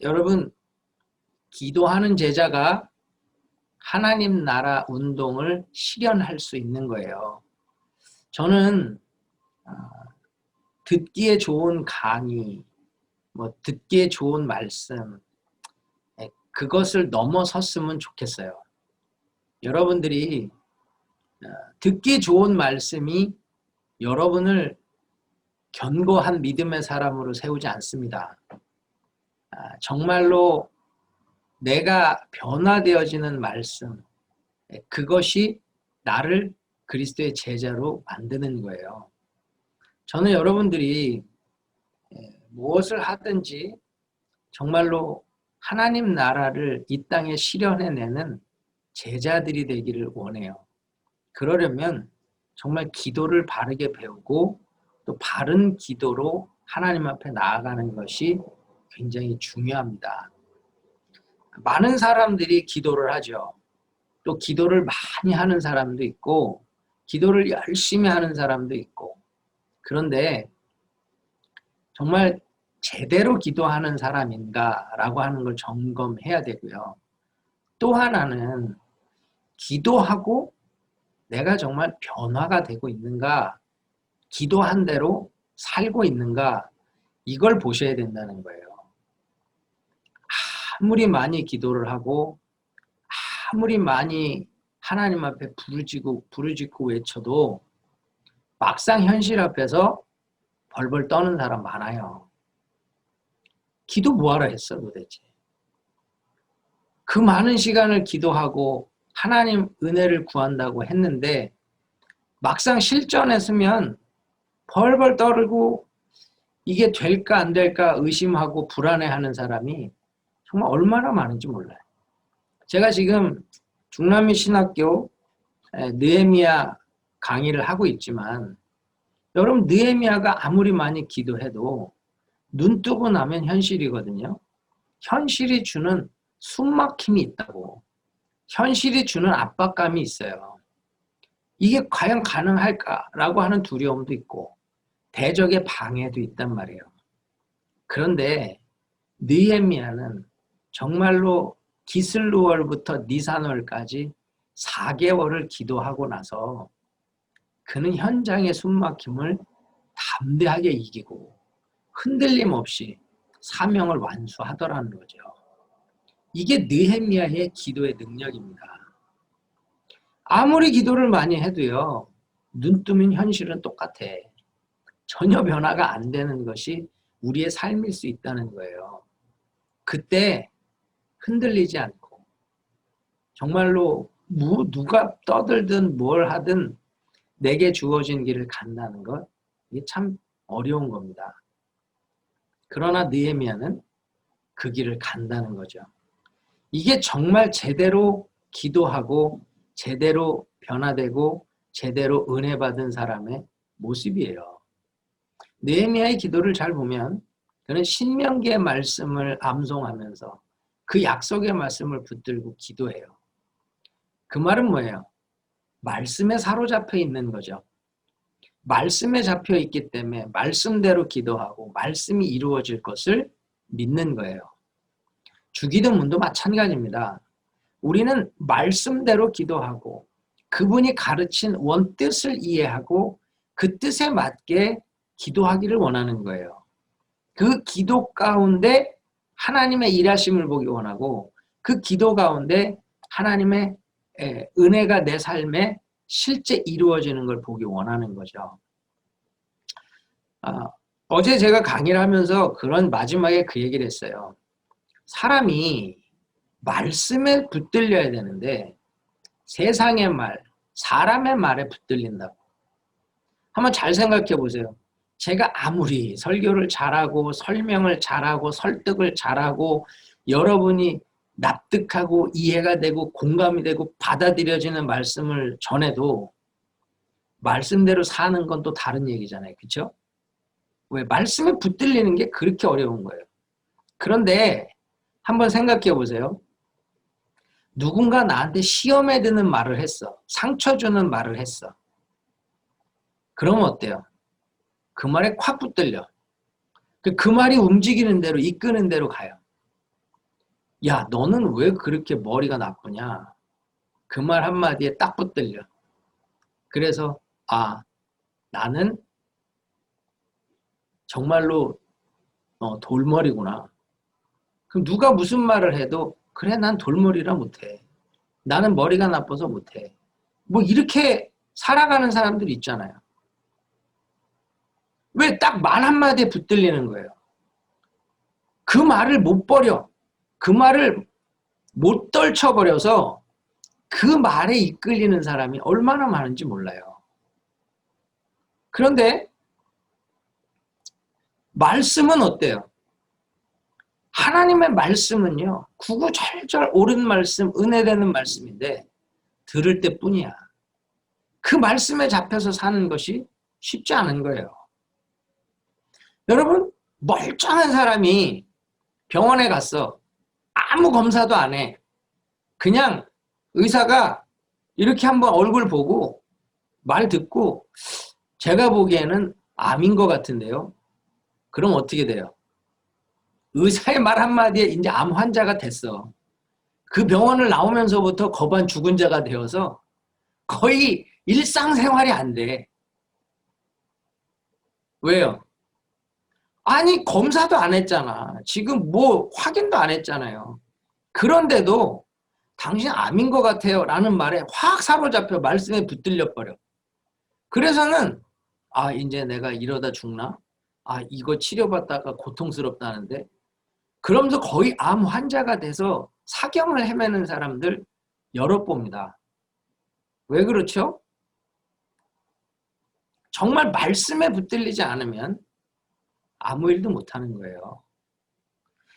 여러분, 기도하는 제자가 하나님 나라 운동을 실현할 수 있는 거예요. 저는 듣기에 좋은 강의, 듣기에 좋은 말씀, 그것을 넘어섰으면 좋겠어요. 여러분들이 듣기 좋은 말씀이 여러분을 견고한 믿음의 사람으로 세우지 않습니다. 정말로 내가 변화되어지는 말씀, 그것이 나를 그리스도의 제자로 만드는 거예요. 저는 여러분들이 무엇을 하든지 정말로 하나님 나라를 이 땅에 실현해내는 제자들이 되기를 원해요. 그러려면 정말 기도를 바르게 배우고 또 바른 기도로 하나님 앞에 나아가는 것이 굉장히 중요합니다. 많은 사람들이 기도를 하죠. 또 기도를 많이 하는 사람도 있고 기도를 열심히 하는 사람도 있고, 그런데 정말 제대로 기도하는 사람인가라고 하는 걸 점검해야 되고요. 또 하나는 기도하고 내가 정말 변화가 되고 있는가, 기도한 대로 살고 있는가, 이걸 보셔야 된다는 거예요. 아무리 많이 기도를 하고 아무리 많이 하나님 앞에 부르짖고 외쳐도 막상 현실 앞에서 벌벌 떠는 사람 많아요. 기도 뭐하러 했어 도대체? 그 많은 시간을 기도하고 하나님 은혜를 구한다고 했는데 막상 실전했으면 벌벌 떨고 이게 될까 안 될까 의심하고 불안해하는 사람이 정말 얼마나 많은지 몰라요. 제가 지금 중남미 신학교 느헤미야 강의를 하고 있지만 여러분, 느헤미야가 아무리 많이 기도해도 눈 뜨고 나면 현실이거든요. 현실이 주는 숨막힘이 있다고. 현실이 주는 압박감이 있어요. 이게 과연 가능할까라고 하는 두려움도 있고 대적의 방해도 있단 말이에요. 그런데 느헤미야는 정말로 기슬루월부터 니산월까지 4개월을 기도하고 나서 그는 현장의 숨막힘을 담대하게 이기고 흔들림 없이 사명을 완수하더라는 거죠. 이게 느헤미야의 기도의 능력입니다. 아무리 기도를 많이 해도요, 눈 뜨면 현실은 똑같아. 전혀 변화가 안 되는 것이 우리의 삶일 수 있다는 거예요. 그때 흔들리지 않고 정말로 누가 떠들든 뭘 하든 내게 주어진 길을 간다는 것, 이게 참 어려운 겁니다. 그러나 느헤미야는 그 길을 간다는 거죠. 이게 정말 제대로 기도하고 제대로 변화되고 제대로 은혜 받은 사람의 모습이에요. 느헤미야의 기도를 잘 보면 그는 신명기의 말씀을 암송하면서 그 약속의 말씀을 붙들고 기도해요. 그 말은 뭐예요? 말씀에 사로잡혀 있는 거죠. 말씀에 잡혀 있기 때문에 말씀대로 기도하고 말씀이 이루어질 것을 믿는 거예요. 주기도문도 마찬가지입니다. 우리는 말씀대로 기도하고 그분이 가르친 원뜻을 이해하고 그 뜻에 맞게 기도하기를 원하는 거예요. 그 기도 가운데 하나님의 일하심을 보기 원하고 그 기도 가운데 하나님의 은혜가 내 삶에 실제 이루어지는 걸 보기 원하는 거죠. 어제 제가 강의를 하면서 그런 마지막에 그 얘기를 했어요. 사람이 말씀에 붙들려야 되는데 세상의 말, 사람의 말에 붙들린다고. 한번 잘 생각해 보세요. 제가 아무리 설교를 잘하고 설명을 잘하고 설득을 잘하고 여러분이 납득하고 이해가 되고 공감이 되고 받아들여지는 말씀을 전해도 말씀대로 사는 건 또 다른 얘기잖아요. 그렇죠? 왜? 말씀에 붙들리는 게 그렇게 어려운 거예요. 그런데 한번 생각해 보세요. 누군가 나한테 시험에 드는 말을 했어. 상처 주는 말을 했어. 그러면 어때요? 그 말에 콱 붙들려. 그 말이 움직이는 대로 이끄는 대로 가요. 야, 너는 왜 그렇게 머리가 나쁘냐? 그 말 한마디에 딱 붙들려. 그래서 아, 나는 정말로 돌머리구나. 그럼 누가 무슨 말을 해도 그래, 난 돌머리라 못해. 나는 머리가 나빠서 못해. 뭐 이렇게 살아가는 사람들이 있잖아요. 왜 딱 말 한마디에 붙들리는 거예요? 그 말을 못 버려. 그 말을 못 떨쳐버려서 그 말에 이끌리는 사람이 얼마나 많은지 몰라요. 그런데 말씀은 어때요? 하나님의 말씀은요, 구구절절 옳은 말씀, 은혜되는 말씀인데 들을 때뿐이야. 그 말씀에 잡혀서 사는 것이 쉽지 않은 거예요. 여러분, 멀쩡한 사람이 병원에 갔어. 아무 검사도 안 해. 그냥 의사가 이렇게 한번 얼굴 보고 말 듣고 제가 보기에는 암인 것 같은데요. 그럼 어떻게 돼요? 의사의 말 한마디에 이제 암 환자가 됐어. 그 병원을 나오면서부터 거반 죽은 자가 되어서 거의 일상생활이 안 돼. 왜요? 아니, 검사도 안 했잖아. 지금 뭐 확인도 안 했잖아요. 그런데도 당신 암인 것 같아요 라는 말에 확 사로잡혀 말씀에 붙들려 버려. 그래서는 아, 이제 내가 이러다 죽나? 아, 이거 치료받다가 고통스럽다는데? 그러면서 거의 암 환자가 돼서 사경을 헤매는 사람들 여러 봅니다. 왜 그렇죠? 정말 말씀에 붙들리지 않으면 아무 일도 못하는 거예요.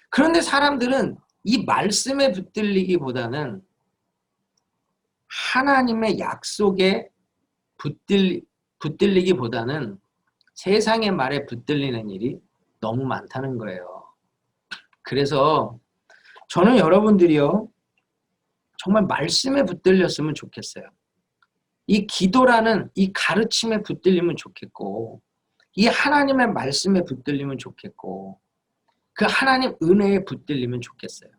그런데 사람들은 이 말씀에 붙들리기보다는 하나님의 약속에 붙들리기보다는 세상의 말에 붙들리는 일이 너무 많다는 거예요. 그래서 저는 여러분들이요, 정말 말씀에 붙들렸으면 좋겠어요. 이 기도라는 이 가르침에 붙들리면 좋겠고, 이 하나님의 말씀에 붙들리면 좋겠고, 그 하나님 은혜에 붙들리면 좋겠어요.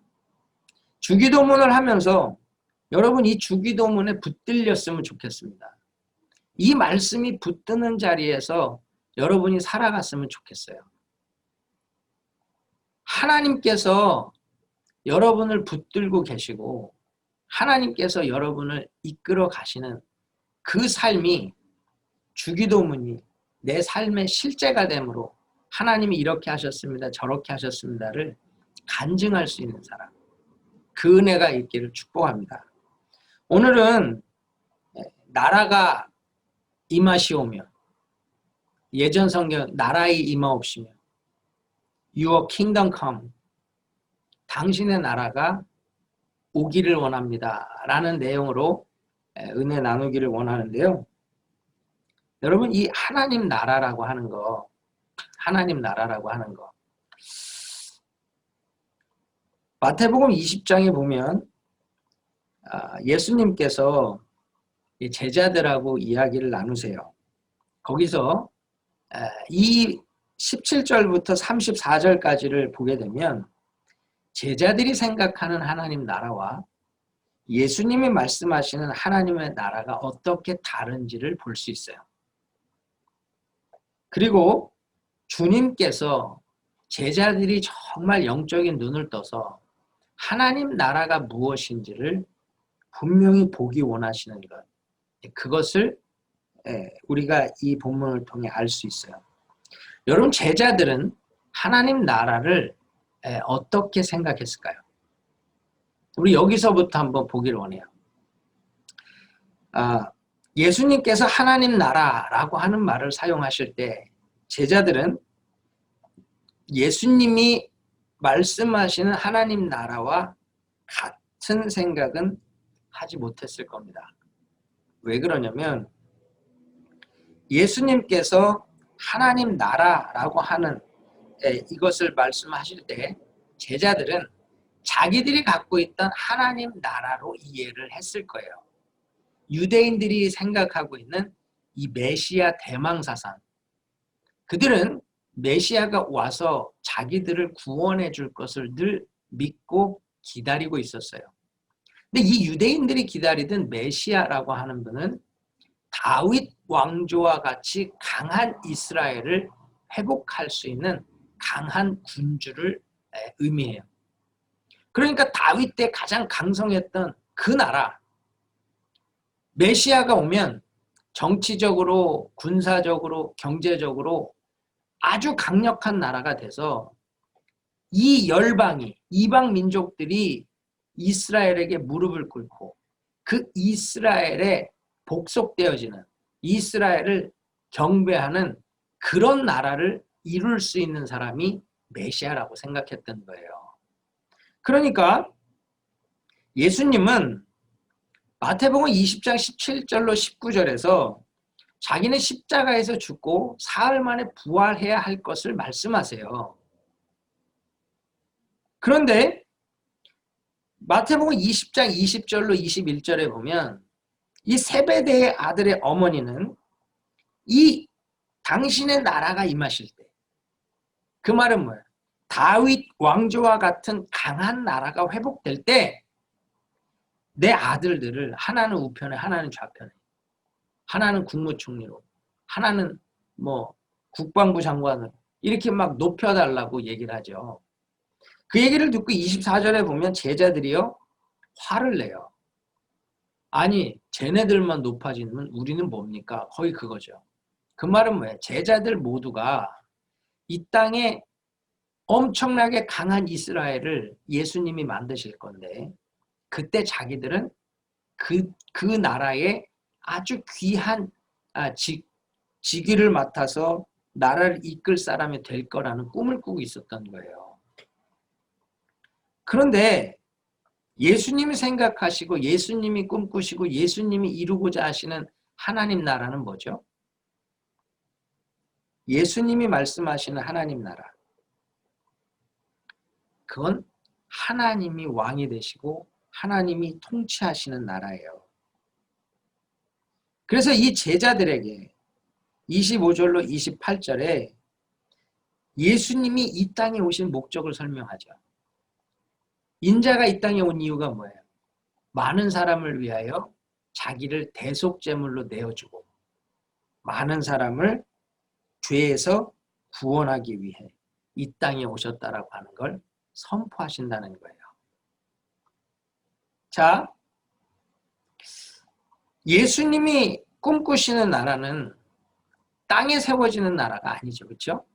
주기도문을 하면서 여러분 이 주기도문에 붙들렸으면 좋겠습니다. 이 말씀이 붙드는 자리에서 여러분이 살아갔으면 좋겠어요. 하나님께서 여러분을 붙들고 계시고 하나님께서 여러분을 이끌어 가시는 그 삶이 주기도문이 내 삶의 실제가 되므로 하나님이 이렇게 하셨습니다. 저렇게 하셨습니다를 간증할 수 있는 사람. 그 은혜가 있기를 축복합니다. 오늘은 나라가 임하시오며 예전 성경 나라의 임하옵시며 Your kingdom come 당신의 나라가 오기를 원합니다 라는 내용으로 은혜 나누기를 원하는데요. 여러분 이 하나님 나라라고 하는 거 마태복음 20장에 보면 예수님께서 제자들하고 이야기를 나누세요. 거기서 이 17절부터 34절까지를 보게 되면 제자들이 생각하는 하나님 나라와 예수님이 말씀하시는 하나님의 나라가 어떻게 다른지를 볼 수 있어요. 그리고 주님께서 제자들이 정말 영적인 눈을 떠서 하나님 나라가 무엇인지를 분명히 보기 원하시는 것. 그것을 우리가 이 본문을 통해 알 수 있어요. 여러분 제자들은 하나님 나라를 어떻게 생각했을까요? 우리 여기서부터 한번 보기를 원해요. 예수님께서 하나님 나라라고 하는 말을 사용하실 때 제자들은 예수님이 말씀하시는 하나님 나라와 같은 생각은 하지 못했을 겁니다. 왜 그러냐면 예수님께서 하나님 나라라고 하는 이것을 말씀하실 때 제자들은 자기들이 갖고 있던 하나님 나라로 이해를 했을 거예요. 유대인들이 생각하고 있는 이 메시아 대망사상, 그들은 메시아가 와서 자기들을 구원해 줄 것을 늘 믿고 기다리고 있었어요. 근데 이 유대인들이 기다리던 메시아라고 하는 분은 다윗 왕조와 같이 강한 이스라엘을 회복할 수 있는 강한 군주를 의미해요. 그러니까 다윗 때 가장 강성했던 그 나라, 메시아가 오면 정치적으로, 군사적으로, 경제적으로 아주 강력한 나라가 돼서 이 열방이, 이방 민족들이 이스라엘에게 무릎을 꿇고 그 이스라엘에 복속되어지는, 이스라엘을 경배하는 그런 나라를 이룰 수 있는 사람이 메시아라고 생각했던 거예요. 그러니까 예수님은 마태복음 20장 17절로 19절에서 자기는 십자가에서 죽고 사흘 만에 부활해야 할 것을 말씀하세요. 그런데 마태복음 20장 20절로 21절에 보면 이 세베대의 아들의 어머니는 이 당신의 나라가 임하실 때, 그 말은 뭐예요? 다윗 왕조와 같은 강한 나라가 회복될 때 내 아들들을 하나는 우편에, 하나는 좌편에, 하나는 국무총리로, 하나는 뭐 국방부 장관으로 이렇게 막 높여달라고 얘기를 하죠. 그 얘기를 듣고 24절에 보면 제자들이요 화를 내요. 아니 쟤네들만 높아지면 우리는 뭡니까? 거의 그거죠. 그 말은 뭐예요? 제자들 모두가 이 땅에 엄청나게 강한 이스라엘을 예수님이 만드실 건데 그때 자기들은 그 나라의 아주 귀한 직위를 맡아서 나라를 이끌 사람이 될 거라는 꿈을 꾸고 있었던 거예요. 그런데 예수님이 생각하시고 예수님이 꿈꾸시고 예수님이 이루고자 하시는 하나님 나라는 뭐죠? 예수님이 말씀하시는 하나님 나라. 그건 하나님이 왕이 되시고 하나님이 통치하시는 나라예요. 그래서 이 제자들에게 25절로 28절에 예수님이 이 땅에 오신 목적을 설명하죠. 인자가 이 땅에 온 이유가 뭐예요? 많은 사람을 위하여 자기를 대속제물로 내어주고 많은 사람을 죄에서 구원하기 위해 이 땅에 오셨다라고 하는 걸 선포하신다는 거예요. 자, 예수님이 꿈꾸시는 나라는 땅에 세워지는 나라가 아니죠. 그렇죠?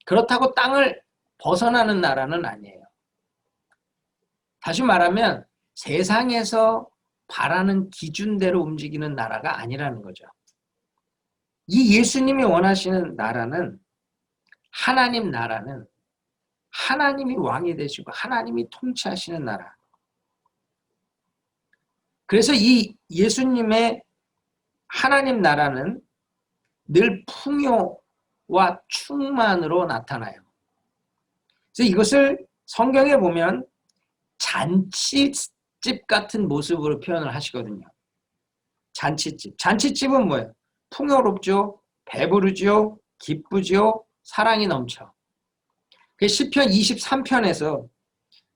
그렇다고 땅을 벗어나는 나라는 아니에요. 다시 말하면 세상에서 바라는 기준대로 움직이는 나라가 아니라는 거죠. 이 예수님이 원하시는 나라는 하나님 나라는 하나님이 왕이 되시고 하나님이 통치하시는 나라. 그래서 이 예수님의 하나님 나라는 늘 풍요와 충만으로 나타나요. 그래서 이것을 성경에 보면 잔치집 같은 모습으로 표현을 하시거든요. 잔치집. 잔치집은 뭐예요? 풍요롭죠, 배부르죠, 기쁘죠, 사랑이 넘쳐. 시편 23편에서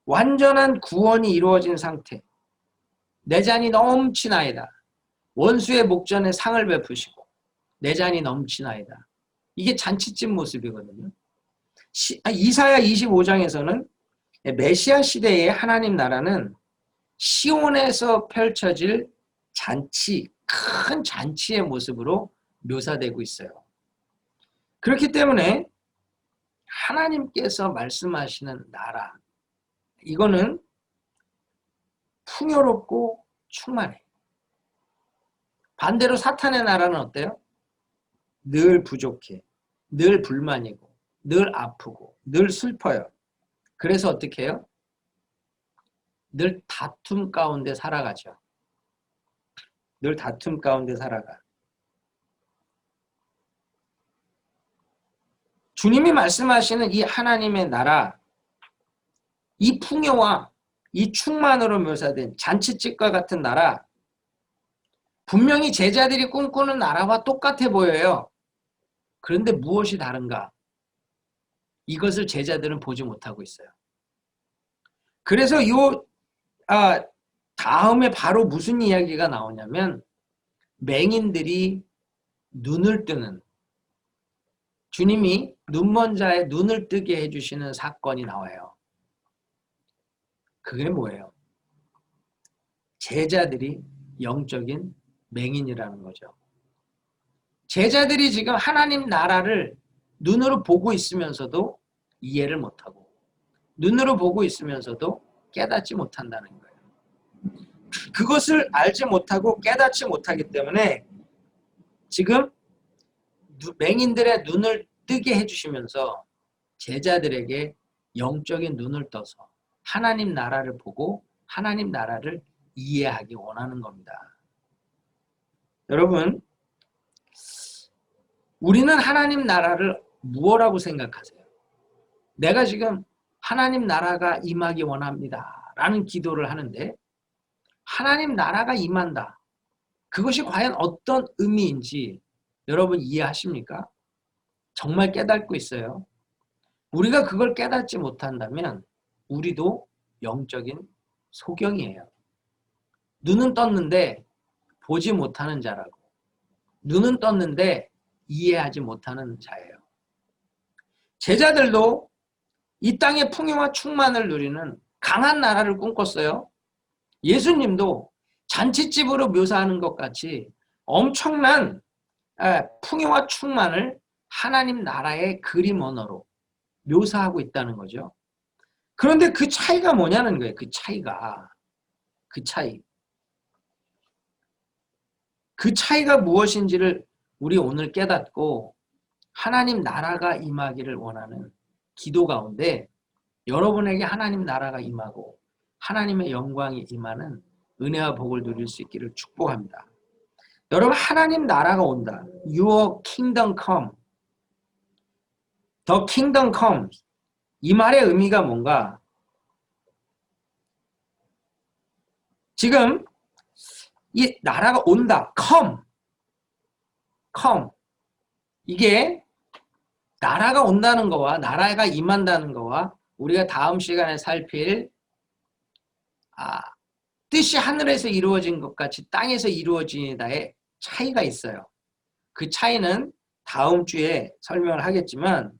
완전한 구원이 이루어진 상태, 내 잔이 넘치나이다. 원수의 목전에 상을 베푸시고 내 잔이 넘치나이다. 이게 잔치집 모습이거든요. 이사야 25장에서는 메시아 시대의 하나님 나라는 시온에서 펼쳐질 잔치, 큰 잔치의 모습으로 묘사되고 있어요. 그렇기 때문에 하나님께서 말씀하시는 나라, 이거는 풍요롭고 충만해. 반대로 사탄의 나라는 어때요? 늘 부족해, 늘 불만이고, 늘 아프고, 늘 슬퍼요. 그래서 어떻게 해요? 늘 다툼 가운데 살아가죠. 늘 다툼 가운데 살아가. 주님이 말씀하시는 이 하나님의 나라, 이 풍요와 이 충만으로 묘사된 잔치집과 같은 나라, 분명히 제자들이 꿈꾸는 나라와 똑같아 보여요. 그런데 무엇이 다른가? 이것을 제자들은 보지 못하고 있어요. 그래서 다음에 바로 무슨 이야기가 나오냐면 맹인들이 눈을 뜨는, 주님이 눈먼 자의 눈을 뜨게 해주시는 사건이 나와요. 그게 뭐예요? 제자들이 영적인 맹인이라는 거죠. 제자들이 지금 하나님 나라를 눈으로 보고 있으면서도 이해를 못하고, 눈으로 보고 있으면서도 깨닫지 못한다는 거예요. 그것을 알지 못하고 깨닫지 못하기 때문에 지금 맹인들의 눈을 뜨게 해주시면서 제자들에게 영적인 눈을 떠서 하나님 나라를 보고 하나님 나라를 이해하기 원하는 겁니다. 여러분, 우리는 하나님 나라를 무엇라고 생각하세요? 내가 지금 하나님 나라가 임하기 원합니다 라는 기도를 하는데 하나님 나라가 임한다. 그것이 과연 어떤 의미인지 여러분 이해하십니까? 정말 깨닫고 있어요. 우리가 그걸 깨닫지 못한다면 우리도 영적인 소경이에요. 눈은 떴는데 보지 못하는 자라고, 눈은 떴는데 이해하지 못하는 자예요. 제자들도 이 땅의 풍요와 충만을 누리는 강한 나라를 꿈꿨어요. 예수님도 잔치집으로 묘사하는 것 같이 엄청난 풍요와 충만을 하나님 나라의 그림 언어로 묘사하고 있다는 거죠. 그런데 그 차이가 뭐냐는 거예요. 그 차이가 무엇인지를 우리 오늘 깨닫고 하나님 나라가 임하기를 원하는 기도 가운데 여러분에게 하나님 나라가 임하고 하나님의 영광이 임하는 은혜와 복을 누릴 수 있기를 축복합니다. 여러분, 하나님 나라가 온다. Your kingdom come. The kingdom comes. 이 말의 의미가 뭔가? 지금 이 나라가 온다. come. 이게 나라가 온다는 거와 나라가 임한다는 거와 우리가 다음 시간에 살필 뜻이 하늘에서 이루어진 것 같이 땅에서 이루어지다의 차이가 있어요. 그 차이는 다음 주에 설명을 하겠지만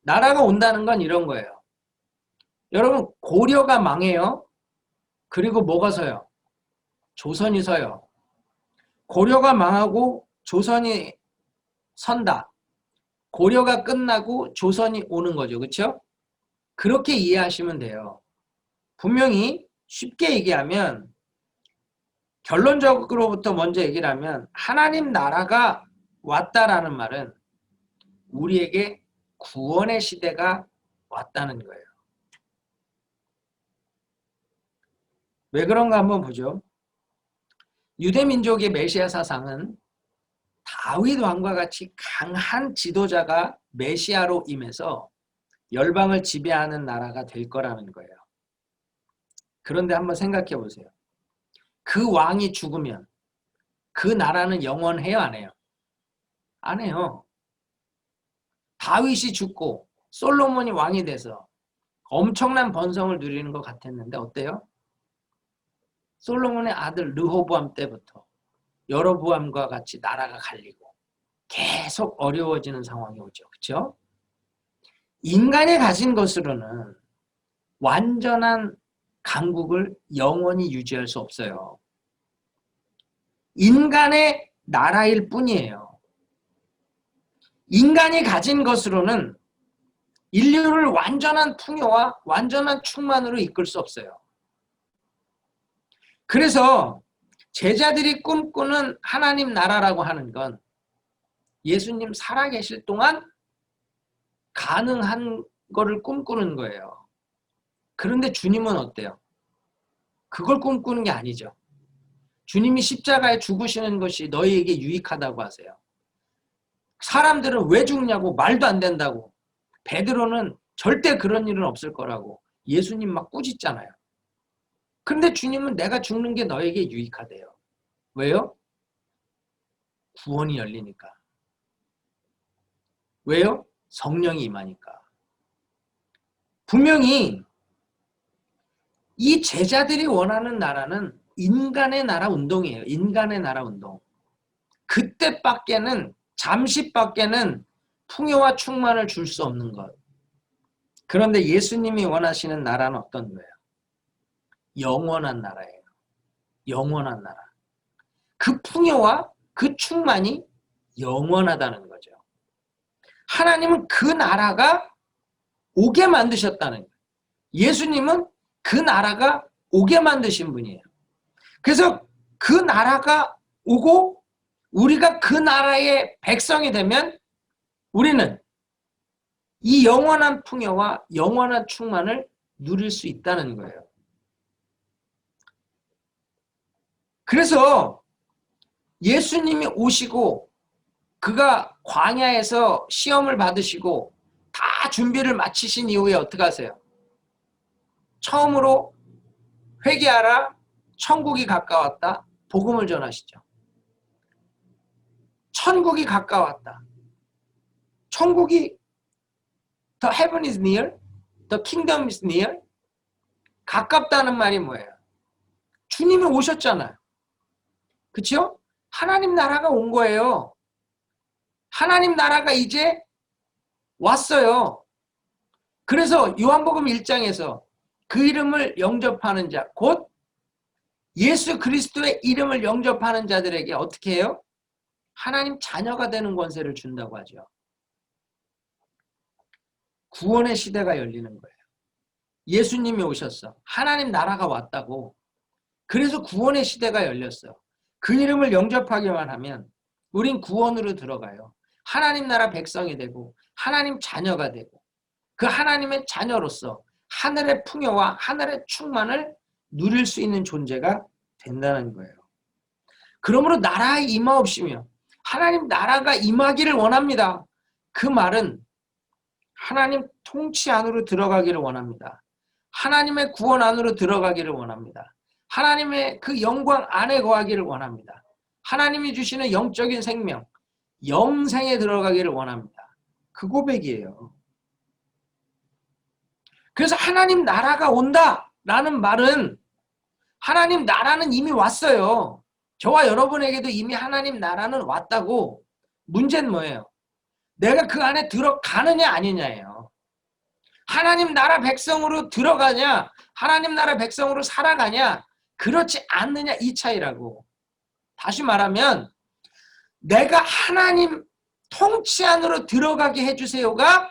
나라가 온다는 건 이런 거예요. 여러분, 고려가 망해요. 그리고 뭐가 서요? 조선이 서요. 고려가 망하고 조선이 선다. 고려가 끝나고 조선이 오는 거죠. 그렇죠? 그렇게 이해하시면 돼요. 분명히 쉽게 얘기하면 결론적으로부터 먼저 얘기를 하면 하나님 나라가 왔다라는 말은 우리에게 구원의 시대가 왔다는 거예요. 왜 그런가 한번 보죠. 유대민족의 메시아 사상은 다윗 왕과 같이 강한 지도자가 메시아로 임해서 열방을 지배하는 나라가 될 거라는 거예요. 그런데 한번 생각해 보세요. 그 왕이 죽으면 그 나라는 영원해요, 안 해요? 안 해요. 다윗이 죽고 솔로몬이 왕이 돼서 엄청난 번성을 누리는 것 같았는데 어때요? 솔로몬의 아들 르호보암 때부터 여로보암과 같이 나라가 갈리고 계속 어려워지는 상황이 오죠. 그렇죠? 인간이 가진 것으로는 완전한 강국을 영원히 유지할 수 없어요. 인간의 나라일 뿐이에요. 인간이 가진 것으로는 인류를 완전한 풍요와 완전한 충만으로 이끌 수 없어요. 그래서 제자들이 꿈꾸는 하나님 나라라고 하는 건 예수님 살아계실 동안 가능한 거를 꿈꾸는 거예요. 그런데 주님은 어때요? 그걸 꿈꾸는 게 아니죠. 주님이 십자가에 죽으시는 것이 너희에게 유익하다고 하세요. 사람들은 왜 죽냐고 말도 안 된다고. 베드로는 절대 그런 일은 없을 거라고 예수님 막 꾸짖잖아요. 그런데 주님은 내가 죽는 게 너에게 유익하대요. 왜요? 구원이 열리니까. 왜요? 성령이 임하니까. 분명히 이 제자들이 원하는 나라는 인간의 나라 운동이에요. 인간의 나라 운동. 그때밖에는, 잠시밖에는 풍요와 충만을 줄 수 없는 것. 그런데 예수님이 원하시는 나라는 어떤 거예요? 영원한 나라예요. 영원한 나라. 그 풍요와 그 충만이 영원하다는 거죠. 하나님은 그 나라가 오게 만드셨다는 거예요. 예수님은 그 나라가 오게 만드신 분이에요. 그래서 그 나라가 오고 우리가 그 나라의 백성이 되면 우리는 이 영원한 풍요와 영원한 충만을 누릴 수 있다는 거예요. 그래서 예수님이 오시고 그가 광야에서 시험을 받으시고 다 준비를 마치신 이후에 어떻게 하세요? 처음으로 회개하라, 천국이 가까웠다, 복음을 전하시죠. 천국이 가까웠다. 천국이 The heaven is near, the kingdom is near. 가깝다는 말이 뭐예요? 주님이 오셨잖아요. 그렇죠? 하나님 나라가 온 거예요. 하나님 나라가 이제 왔어요. 그래서 요한복음 1장에서 그 이름을 영접하는 자, 곧 예수 그리스도의 이름을 영접하는 자들에게 어떻게 해요? 하나님 자녀가 되는 권세를 준다고 하죠. 구원의 시대가 열리는 거예요. 예수님이 오셨어. 하나님 나라가 왔다고. 그래서 구원의 시대가 열렸어. 그 이름을 영접하기만 하면 우린 구원으로 들어가요. 하나님 나라 백성이 되고 하나님 자녀가 되고 그 하나님의 자녀로서 하늘의 풍요와 하늘의 충만을 누릴 수 있는 존재가 된다는 거예요. 그러므로 나라의 임하옵시며 하나님 나라가 임하기를 원합니다. 그 말은 하나님 통치 안으로 들어가기를 원합니다. 하나님의 구원 안으로 들어가기를 원합니다. 하나님의 그 영광 안에 거하기를 원합니다. 하나님이 주시는 영적인 생명, 영생에 들어가기를 원합니다. 그 고백이에요. 그래서 하나님 나라가 온다라는 말은 하나님 나라는 이미 왔어요. 저와 여러분에게도 이미 하나님 나라는 왔다고. 문제는 뭐예요? 내가 그 안에 들어가느냐 아니냐예요. 하나님 나라 백성으로 들어가냐, 하나님 나라 백성으로 살아가냐, 그렇지 않느냐 이 차이라고. 다시 말하면 내가 하나님 통치 안으로 들어가게 해주세요가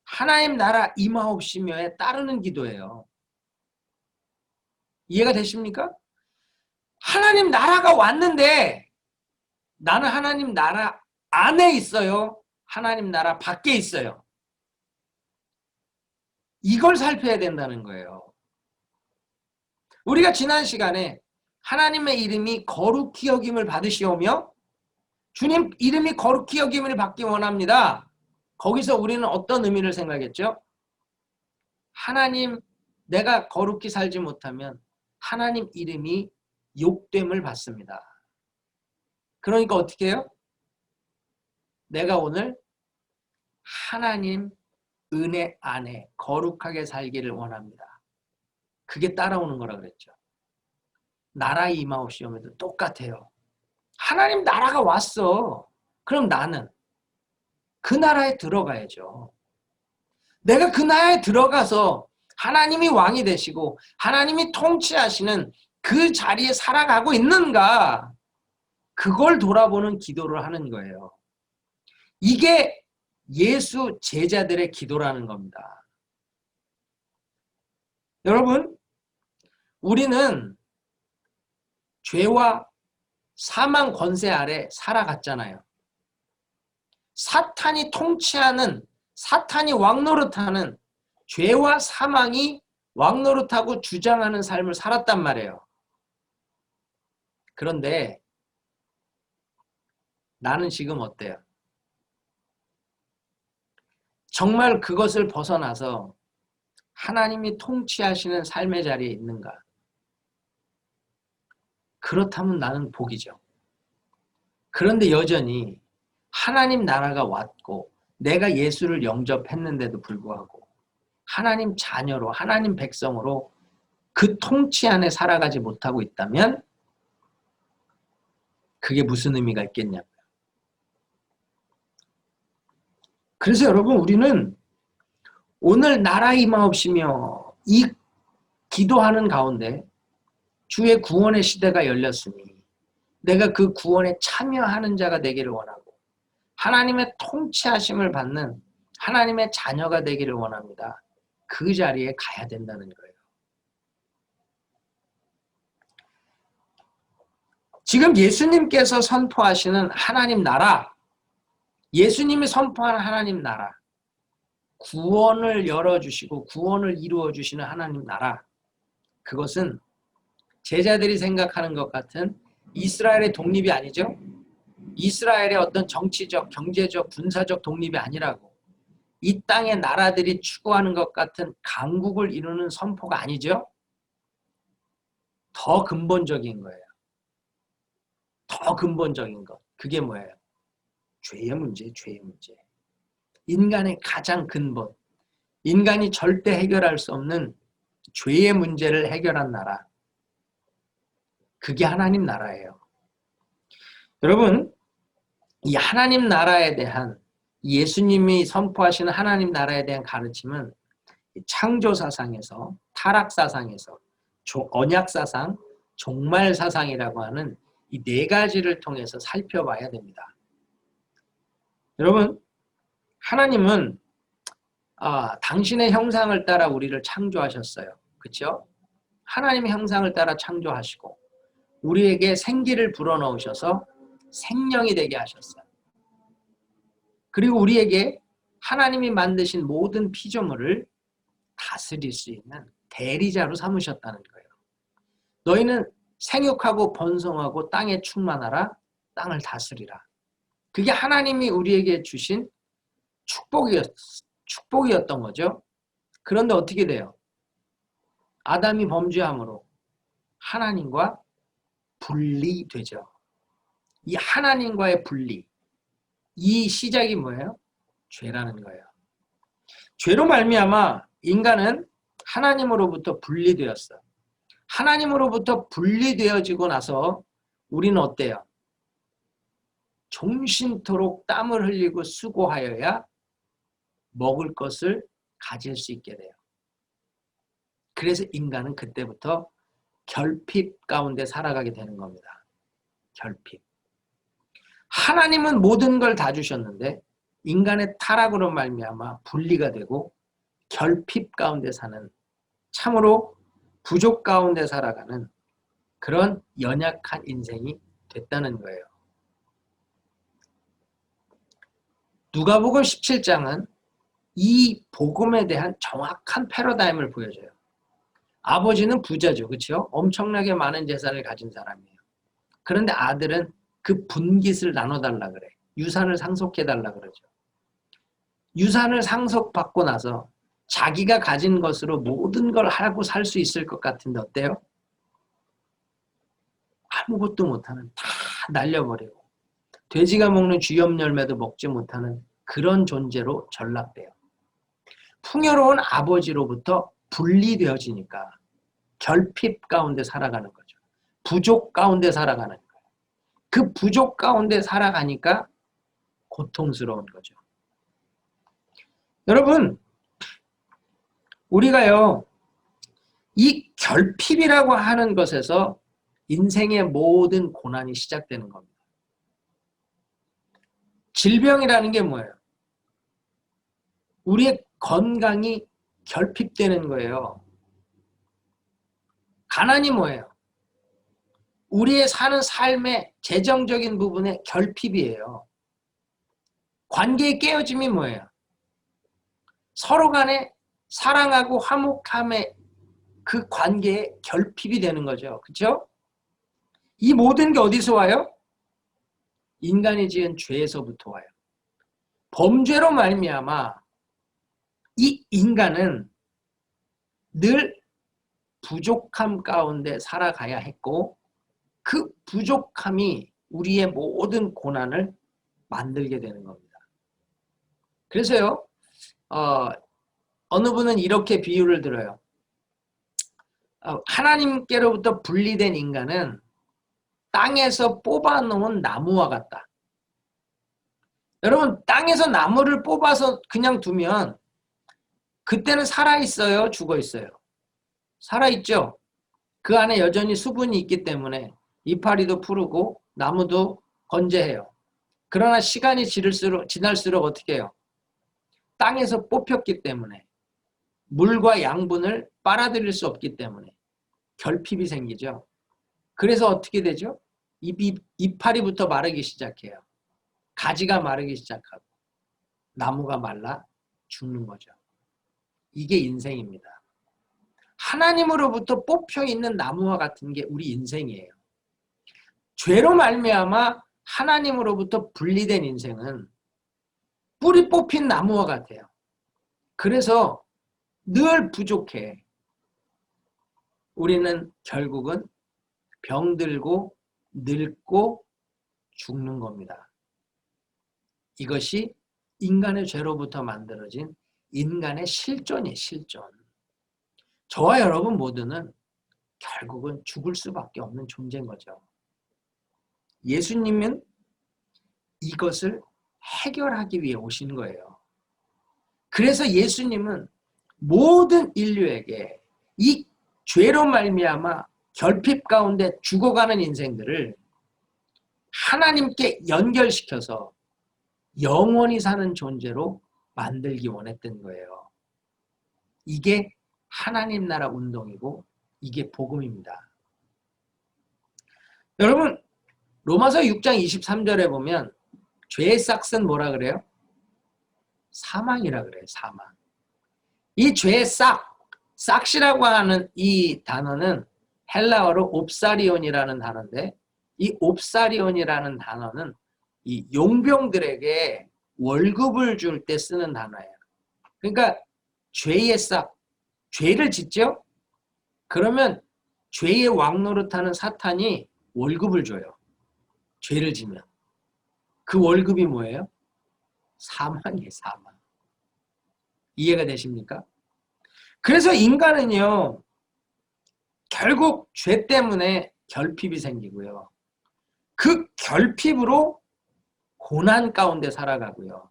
하나님 나라 임하옵시며에 따르는 기도예요. 이해가 되십니까? 하나님 나라가 왔는데 나는 하나님 나라 안에 있어요? 하나님 나라 밖에 있어요? 이걸 살펴야 된다는 거예요. 우리가 지난 시간에 하나님의 이름이 거룩히 여김을 받으시오며 주님 이름이 거룩히 여김을 받기 원합니다. 거기서 우리는 어떤 의미를 생각했죠? 하나님, 내가 거룩히 살지 못하면 하나님 이름이 욕됨을 받습니다. 그러니까 어떻게 해요? 내가 오늘 하나님 은혜 안에 거룩하게 살기를 원합니다. 그게 따라오는 거라 그랬죠. 나라 임하옵시오면도 똑같아요. 하나님 나라가 왔어. 그럼 나는 그 나라에 들어가야죠. 내가 그 나라에 들어가서 하나님이 왕이 되시고 하나님이 통치하시는 그 자리에 살아가고 있는가? 그걸 돌아보는 기도를 하는 거예요. 이게 예수 제자들의 기도라는 겁니다. 여러분, 우리는 죄와 사망 권세 아래 살아갔잖아요. 사탄이 통치하는, 사탄이 왕노릇하는 죄와 사망이 왕노릇하고 주장하는 삶을 살았단 말이에요. 그런데 나는 지금 어때요? 정말 그것을 벗어나서 하나님이 통치하시는 삶의 자리에 있는가? 그렇다면 나는 복이죠. 그런데 여전히 하나님 나라가 왔고 내가 예수를 영접했는데도 불구하고 하나님 자녀로, 하나님 백성으로 그 통치 안에 살아가지 못하고 있다면 그게 무슨 의미가 있겠냐고요. 그래서 여러분, 우리는 오늘 나라 임하옵시며 이 기도하는 가운데 주의 구원의 시대가 열렸으니 내가 그 구원에 참여하는 자가 되기를 원하고 하나님의 통치하심을 받는 하나님의 자녀가 되기를 원합니다. 그 자리에 가야 된다는 거예요. 지금 예수님께서 선포하시는 하나님 나라, 예수님이 선포하는 하나님 나라, 구원을 열어주시고 구원을 이루어주시는 하나님 나라, 그것은 제자들이 생각하는 것 같은 이스라엘의 독립이 아니죠. 이스라엘의 어떤 정치적, 경제적, 군사적 독립이 아니라고. 이 땅의 나라들이 추구하는 것 같은 강국을 이루는 선포가 아니죠. 더 근본적인 거예요. 더 근본적인 것. 그게 뭐예요? 죄의 문제, 죄의 문제. 인간의 가장 근본. 인간이 절대 해결할 수 없는 죄의 문제를 해결한 나라. 그게 하나님 나라예요. 여러분, 이 하나님 나라에 대한 예수님이 선포하시는 하나님 나라에 대한 가르침은 창조사상에서, 타락사상에서, 언약사상, 종말사상이라고 하는 이 네 가지를 통해서 살펴봐야 됩니다. 여러분, 하나님은 당신의 형상을 따라 우리를 창조하셨어요. 그렇죠? 하나님의 형상을 따라 창조하시고 우리에게 생기를 불어넣으셔서 생명이 되게 하셨어요. 그리고 우리에게 하나님이 만드신 모든 피조물을 다스릴 수 있는 대리자로 삼으셨다는 거예요. 너희는 생육하고 번성하고 땅에 충만하라, 땅을 다스리라. 그게 하나님이 우리에게 주신 축복이었던 거죠. 그런데 어떻게 돼요? 아담이 범죄함으로 하나님과 분리되죠. 이 하나님과의 분리, 이 시작이 뭐예요? 죄라는 거예요. 죄로 말미암아 인간은 하나님으로부터 분리되었어요. 하나님으로부터 분리되어지고 나서 우리는 어때요? 종신토록 땀을 흘리고 수고하여야 먹을 것을 가질 수 있게 돼요. 그래서 인간은 그때부터 결핍 가운데 살아가게 되는 겁니다. 결핍. 하나님은 모든 걸 다 주셨는데 인간의 타락으로 말미암아 분리가 되고 결핍 가운데 사는, 참으로 부족 가운데 살아가는 그런 연약한 인생이 됐다는 거예요. 누가복음 17장은 이 복음에 대한 정확한 패러다임을 보여줘요. 아버지는 부자죠. 그렇죠? 엄청나게 많은 재산을 가진 사람이에요. 그런데 아들은 그 분깃을 나눠달라 그래. 유산을 상속해달라 그러죠. 유산을 상속받고 나서 자기가 가진 것으로 모든 걸 하고 살 수 있을 것 같은데 어때요? 아무것도 못하는, 다 날려버리고 돼지가 먹는 쥐염 열매도 먹지 못하는 그런 존재로 전락돼요. 풍요로운 아버지로부터 분리되어지니까 결핍 가운데 살아가는 거죠. 부족 가운데 살아가는 거예요. 그 부족 가운데 살아가니까 고통스러운 거죠. 여러분, 우리가요, 이 결핍이라고 하는 것에서 인생의 모든 고난이 시작되는 겁니다. 질병이라는 게 뭐예요? 우리의 건강이 결핍되는 거예요. 가난이 뭐예요? 우리의 사는 삶의 재정적인 부분의 결핍이에요. 관계의 깨어짐이 뭐예요? 서로 간에 사랑하고 화목함의 그 관계에 결핍이 되는 거죠. 그렇죠? 이 모든 게 어디서 와요? 인간이 지은 죄에서부터 와요. 범죄로 말미암아 이 인간은 늘 부족함 가운데 살아가야 했고 그 부족함이 우리의 모든 고난을 만들게 되는 겁니다. 그래서요, 어느 분은 이렇게 비유를 들어요. 하나님께로부터 분리된 인간은 땅에서 뽑아놓은 나무와 같다. 여러분, 땅에서 나무를 뽑아서 그냥 두면 그때는 살아있어요? 죽어있어요? 살아있죠? 그 안에 여전히 수분이 있기 때문에 이파리도 푸르고 나무도 건재해요. 그러나 시간이 지날수록 어떻게 해요? 땅에서 뽑혔기 때문에 물과 양분을 빨아들일 수 없기 때문에 결핍이 생기죠. 그래서 어떻게 되죠? 이파리부터 마르기 시작해요. 가지가 마르기 시작하고 나무가 말라 죽는 거죠. 이게 인생입니다. 하나님으로부터 뽑혀 있는 나무와 같은 게 우리 인생이에요. 죄로 말미암아 하나님으로부터 분리된 인생은 뿌리 뽑힌 나무와 같아요. 그래서 늘 부족해. 우리는 결국은 병들고 늙고 죽는 겁니다. 이것이 인간의 죄로부터 만들어진 인간의 실존이에요. 실존. 저와 여러분 모두는 결국은 죽을 수밖에 없는 존재인 거죠. 예수님은 이것을 해결하기 위해 오신 거예요. 그래서 예수님은 모든 인류에게 이 죄로 말미암아 결핍 가운데 죽어가는 인생들을 하나님께 연결시켜서 영원히 사는 존재로 만들기 원했던 거예요. 이게 하나님 나라 운동이고 이게 복음입니다. 여러분, 로마서 6장 23절에 보면 죄의 싹은 뭐라 그래요? 사망이라 그래요. 사망. 이 죄의 싹이라고 하는 이 단어는 헬라어로 옵사리온이라는 단어인데, 이 옵사리온이라는 단어는 이 용병들에게 월급을 줄 때 쓰는 단어예요. 그러니까 죄의 싹, 죄를 짓죠? 그러면 죄의 왕노릇하는 사탄이 월급을 줘요. 죄를 지면. 그 월급이 뭐예요? 사망이에요. 사망. 이해가 되십니까? 그래서 인간은요, 결국 죄 때문에 결핍이 생기고요. 그 결핍으로 고난 가운데 살아가고요.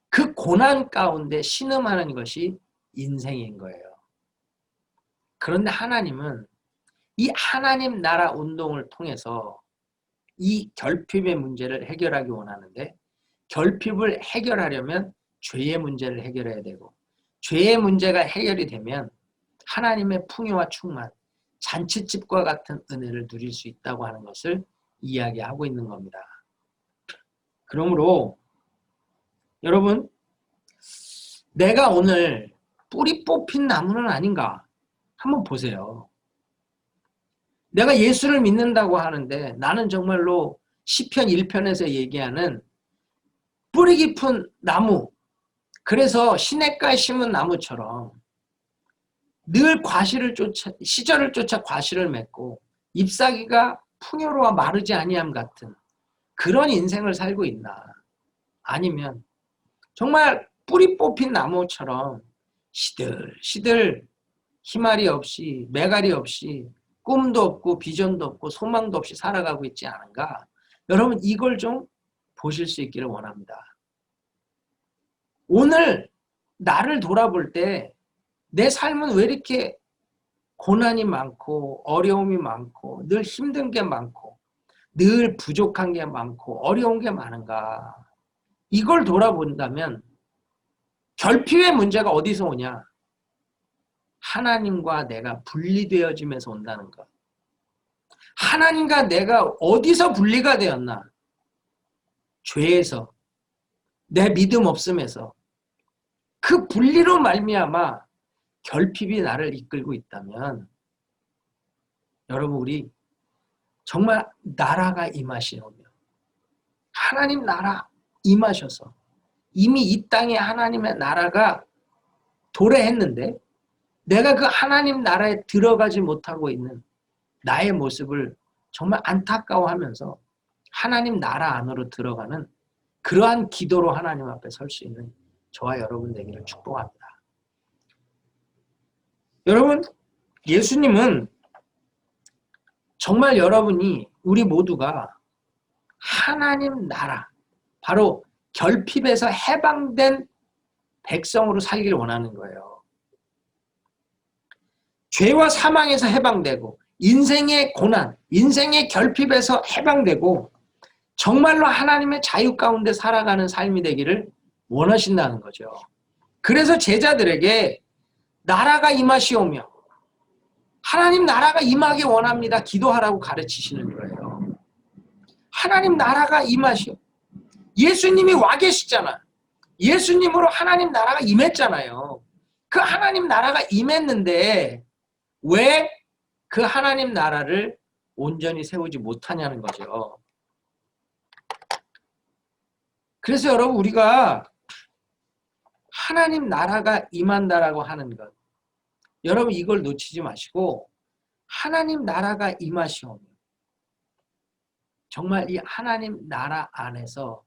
그 고난 가운데 신음하는 것이 인생인 거예요. 그런데 하나님은 이 하나님 나라 운동을 통해서 이 결핍의 문제를 해결하기 원하는데, 결핍을 해결하려면 죄의 문제를 해결해야 되고, 죄의 문제가 해결이 되면 하나님의 풍요와 충만, 잔치집과 같은 은혜를 누릴 수 있다고 하는 것을 이야기하고 있는 겁니다. 그러므로 여러분, 내가 오늘 뿌리 뽑힌 나무는 아닌가? 한번 보세요. 내가 예수를 믿는다고 하는데 나는 정말로 시편 1편에서 얘기하는 뿌리 깊은 나무, 그래서 시냇가에 심은 나무처럼 늘 시절을 쫓아 과실을 맺고 잎사귀가 풍요로워 마르지 아니함 같은 그런 인생을 살고 있나? 아니면 정말 뿌리 뽑힌 나무처럼 시들시들 희말이 없이 매갈이 없이 꿈도 없고 비전도 없고 소망도 없이 살아가고 있지 않은가? 여러분, 이걸 좀 보실 수 있기를 원합니다. 오늘 나를 돌아볼 때 내 삶은 왜 이렇게 고난이 많고 어려움이 많고 늘 힘든 게 많고 늘 부족한 게 많고 어려운 게 많은가? 이걸 돌아본다면 결핍의 문제가 어디서 오냐? 하나님과 내가 분리되어지면서 온다는 것. 하나님과 내가 어디서 분리가 되었나? 죄에서, 내 믿음 없음에서. 그 분리로 말미암아 결핍이 나를 이끌고 있다면, 여러분, 우리 정말 나라가 임하시오며 하나님 나라 임하셔서 이미 이 땅에 하나님의 나라가 도래했는데 내가 그 하나님 나라에 들어가지 못하고 있는 나의 모습을 정말 안타까워하면서 하나님 나라 안으로 들어가는 그러한 기도로 하나님 앞에 설 수 있는 저와 여러분 되기를 축복합니다. 여러분, 예수님은 정말 여러분이 우리 모두가 하나님 나라, 바로 결핍에서 해방된 백성으로 살기를 원하는 거예요. 죄와 사망에서 해방되고 인생의 고난, 인생의 결핍에서 해방되고 정말로 하나님의 자유 가운데 살아가는 삶이 되기를 원하신다는 거죠. 그래서 제자들에게 나라가 임하시오며 하나님 나라가 임하기 원합니다. 기도하라고 가르치시는 거예요. 하나님 나라가 임하시오. 예수님이 와 계시잖아. 예수님으로 하나님 나라가 임했잖아요. 그 하나님 나라가 임했는데 왜 그 하나님 나라를 온전히 세우지 못하냐는 거죠. 그래서 여러분 우리가 하나님 나라가 임한다라고 하는 것, 여러분 이걸 놓치지 마시고 하나님 나라가 임하시오며 정말 이 하나님 나라 안에서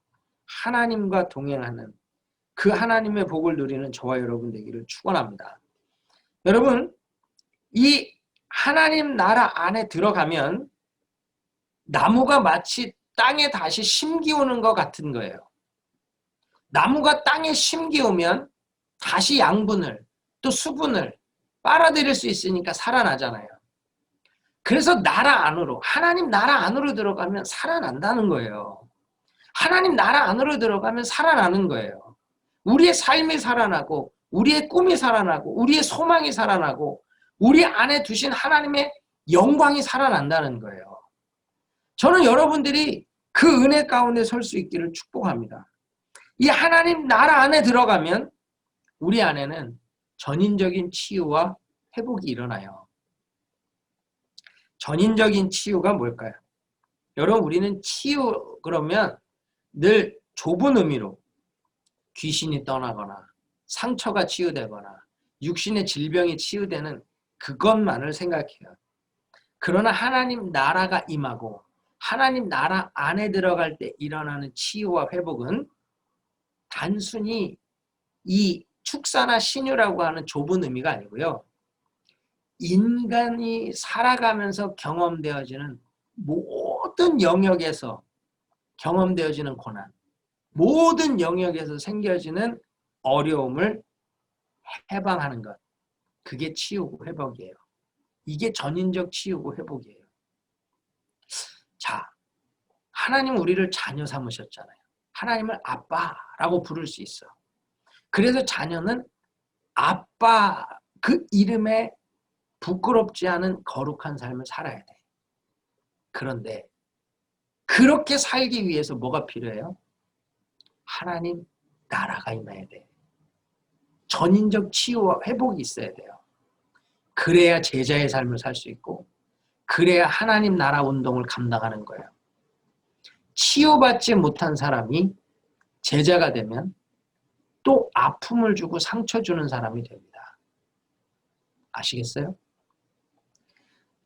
하나님과 동행하는 그 하나님의 복을 누리는 저와 여러분 되기를 축원합니다. 여러분 이 하나님 나라 안에 들어가면 나무가 마치 땅에 다시 심기우는 것 같은 거예요. 나무가 땅에 심기우면 다시 양분을 또 수분을 빨아들일 수 있으니까 살아나잖아요. 그래서 나라 안으로, 하나님 나라 안으로 들어가면 살아난다는 거예요. 하나님 나라 안으로 들어가면 살아나는 거예요. 우리의 삶이 살아나고 우리의 꿈이 살아나고 우리의 소망이 살아나고 우리 안에 두신 하나님의 영광이 살아난다는 거예요. 저는 여러분들이 그 은혜 가운데 설 수 있기를 축복합니다. 이 하나님 나라 안에 들어가면 우리 안에는 전인적인 치유와 회복이 일어나요. 전인적인 치유가 뭘까요? 여러분 우리는 치유 그러면 늘 좁은 의미로 귀신이 떠나거나 상처가 치유되거나 육신의 질병이 치유되는 그것만을 생각해요. 그러나 하나님 나라가 임하고 하나님 나라 안에 들어갈 때 일어나는 치유와 회복은 단순히 이 축사나 신유라고 하는 좁은 의미가 아니고요. 인간이 살아가면서 경험되어지는 모든 영역에서 경험되어지는 고난, 모든 영역에서 생겨지는 어려움을 해방하는 것. 그게 치유고 회복이에요. 이게 전인적 치유고 회복이에요. 자, 하나님 우리를 자녀 삼으셨잖아요. 하나님을 아빠라고 부를 수 있어. 그래서 자녀는 아빠 그 이름에 부끄럽지 않은 거룩한 삶을 살아야 돼. 그런데 그렇게 살기 위해서 뭐가 필요해요? 하나님 나라가 임해야 돼. 전인적 치유와 회복이 있어야 돼요. 그래야 제자의 삶을 살 수 있고 그래야 하나님 나라 운동을 감당하는 거예요. 치유받지 못한 사람이 제자가 되면 또 아픔을 주고 상처 주는 사람이 됩니다. 아시겠어요?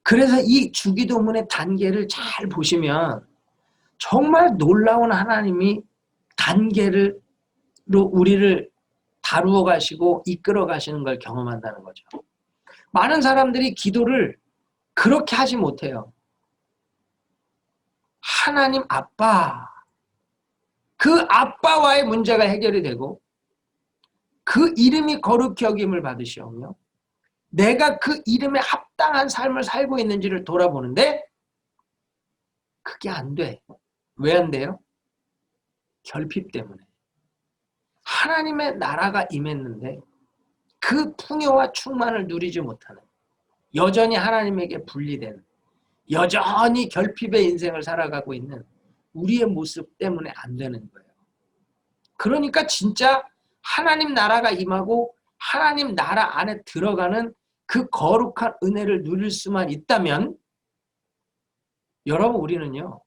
그래서 이 주기도문의 단계를 잘 보시면 정말 놀라운 하나님이 단계로 우리를 다루어 가시고 이끌어 가시는 걸 경험한다는 거죠. 많은 사람들이 기도를 그렇게 하지 못해요. 하나님 아빠, 그 아빠와의 문제가 해결이 되고 그 이름이 거룩히 여김을 받으시오며 내가 그 이름에 합당한 삶을 살고 있는지를 돌아보는데 그게 안 돼. 왜 안 돼요? 결핍 때문에. 하나님의 나라가 임했는데 그 풍요와 충만을 누리지 못하는, 여전히 하나님에게 분리된, 여전히 결핍의 인생을 살아가고 있는 우리의 모습 때문에 안 되는 거예요. 그러니까 진짜 하나님 나라가 임하고 하나님 나라 안에 들어가는 그 거룩한 은혜를 누릴 수만 있다면 여러분 우리는요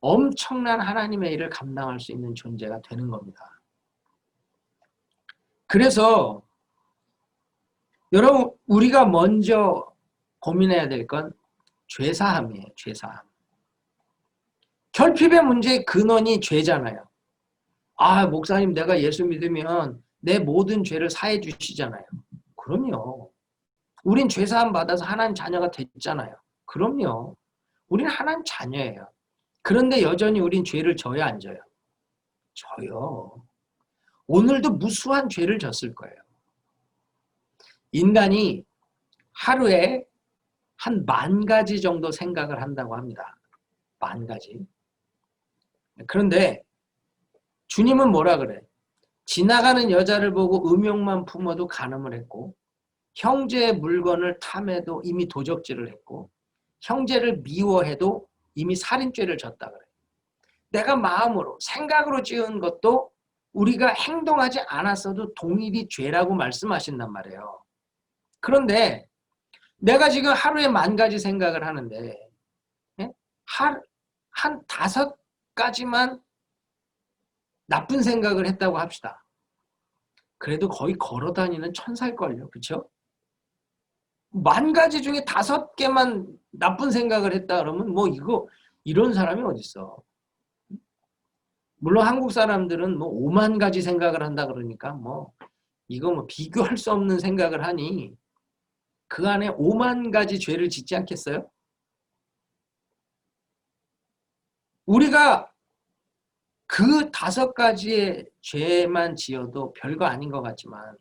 엄청난 하나님의 일을 감당할 수 있는 존재가 되는 겁니다. 그래서 여러분 우리가 먼저 고민해야 될 건 죄사함이에요. 죄사함. 결핍의 문제의 근원이 죄잖아요. 아 목사님 내가 예수 믿으면 내 모든 죄를 사해 주시잖아요. 그럼요. 우린 죄사함 받아서 하나님 자녀가 됐잖아요. 그럼요. 우린 하나님 자녀예요. 그런데 여전히 우린 죄를 져요, 안 져요? 져요. 오늘도 무수한 죄를 졌을 거예요. 인간이 하루에 한 10,000가지 정도 생각을 한다고 합니다. 10,000가지. 그런데 주님은 뭐라 그래? 지나가는 여자를 보고 음욕만 품어도 간음을 했고, 형제의 물건을 탐해도 이미 도적질을 했고, 형제를 미워해도 이미 살인죄를 졌다 그래. 내가 마음으로 생각으로 지은 것도 우리가 행동하지 않았어도 동일이 죄라고 말씀하신단 말이에요. 그런데 내가 지금 하루에 10,000가지 생각을 하는데 한 5가지만 나쁜 생각을 했다고 합시다. 그래도 거의 걸어다니는 천사일걸요. 그렇죠? 10,000가지 중에 5개만 나쁜 생각을 했다 그러면 뭐 이런 사람이 어딨어. 물론 한국 사람들은 뭐 50,000가지 생각을 한다 그러니까 이거 비교할 수 없는 생각을 하니 그 안에 50,000가지 죄를 짓지 않겠어요? 우리가 그 5가지의 죄만 지어도 별거 아닌 것 같지만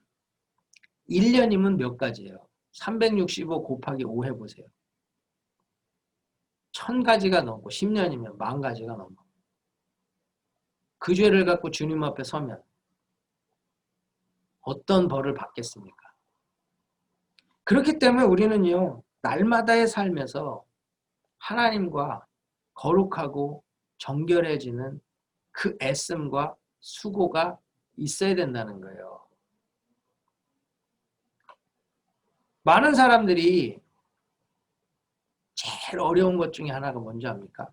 1년이면 몇 가지예요? 365 곱하기 5 해보세요. 1,000가지가 넘고 10년이면 10,000가지가 넘고 그 죄를 갖고 주님 앞에 서면 어떤 벌을 받겠습니까? 그렇기 때문에 우리는요, 날마다의 삶에서 하나님과 거룩하고 정결해지는 그 애씀과 수고가 있어야 된다는 거예요. 많은 사람들이 제일 어려운 것 중에 하나가 뭔지 압니까?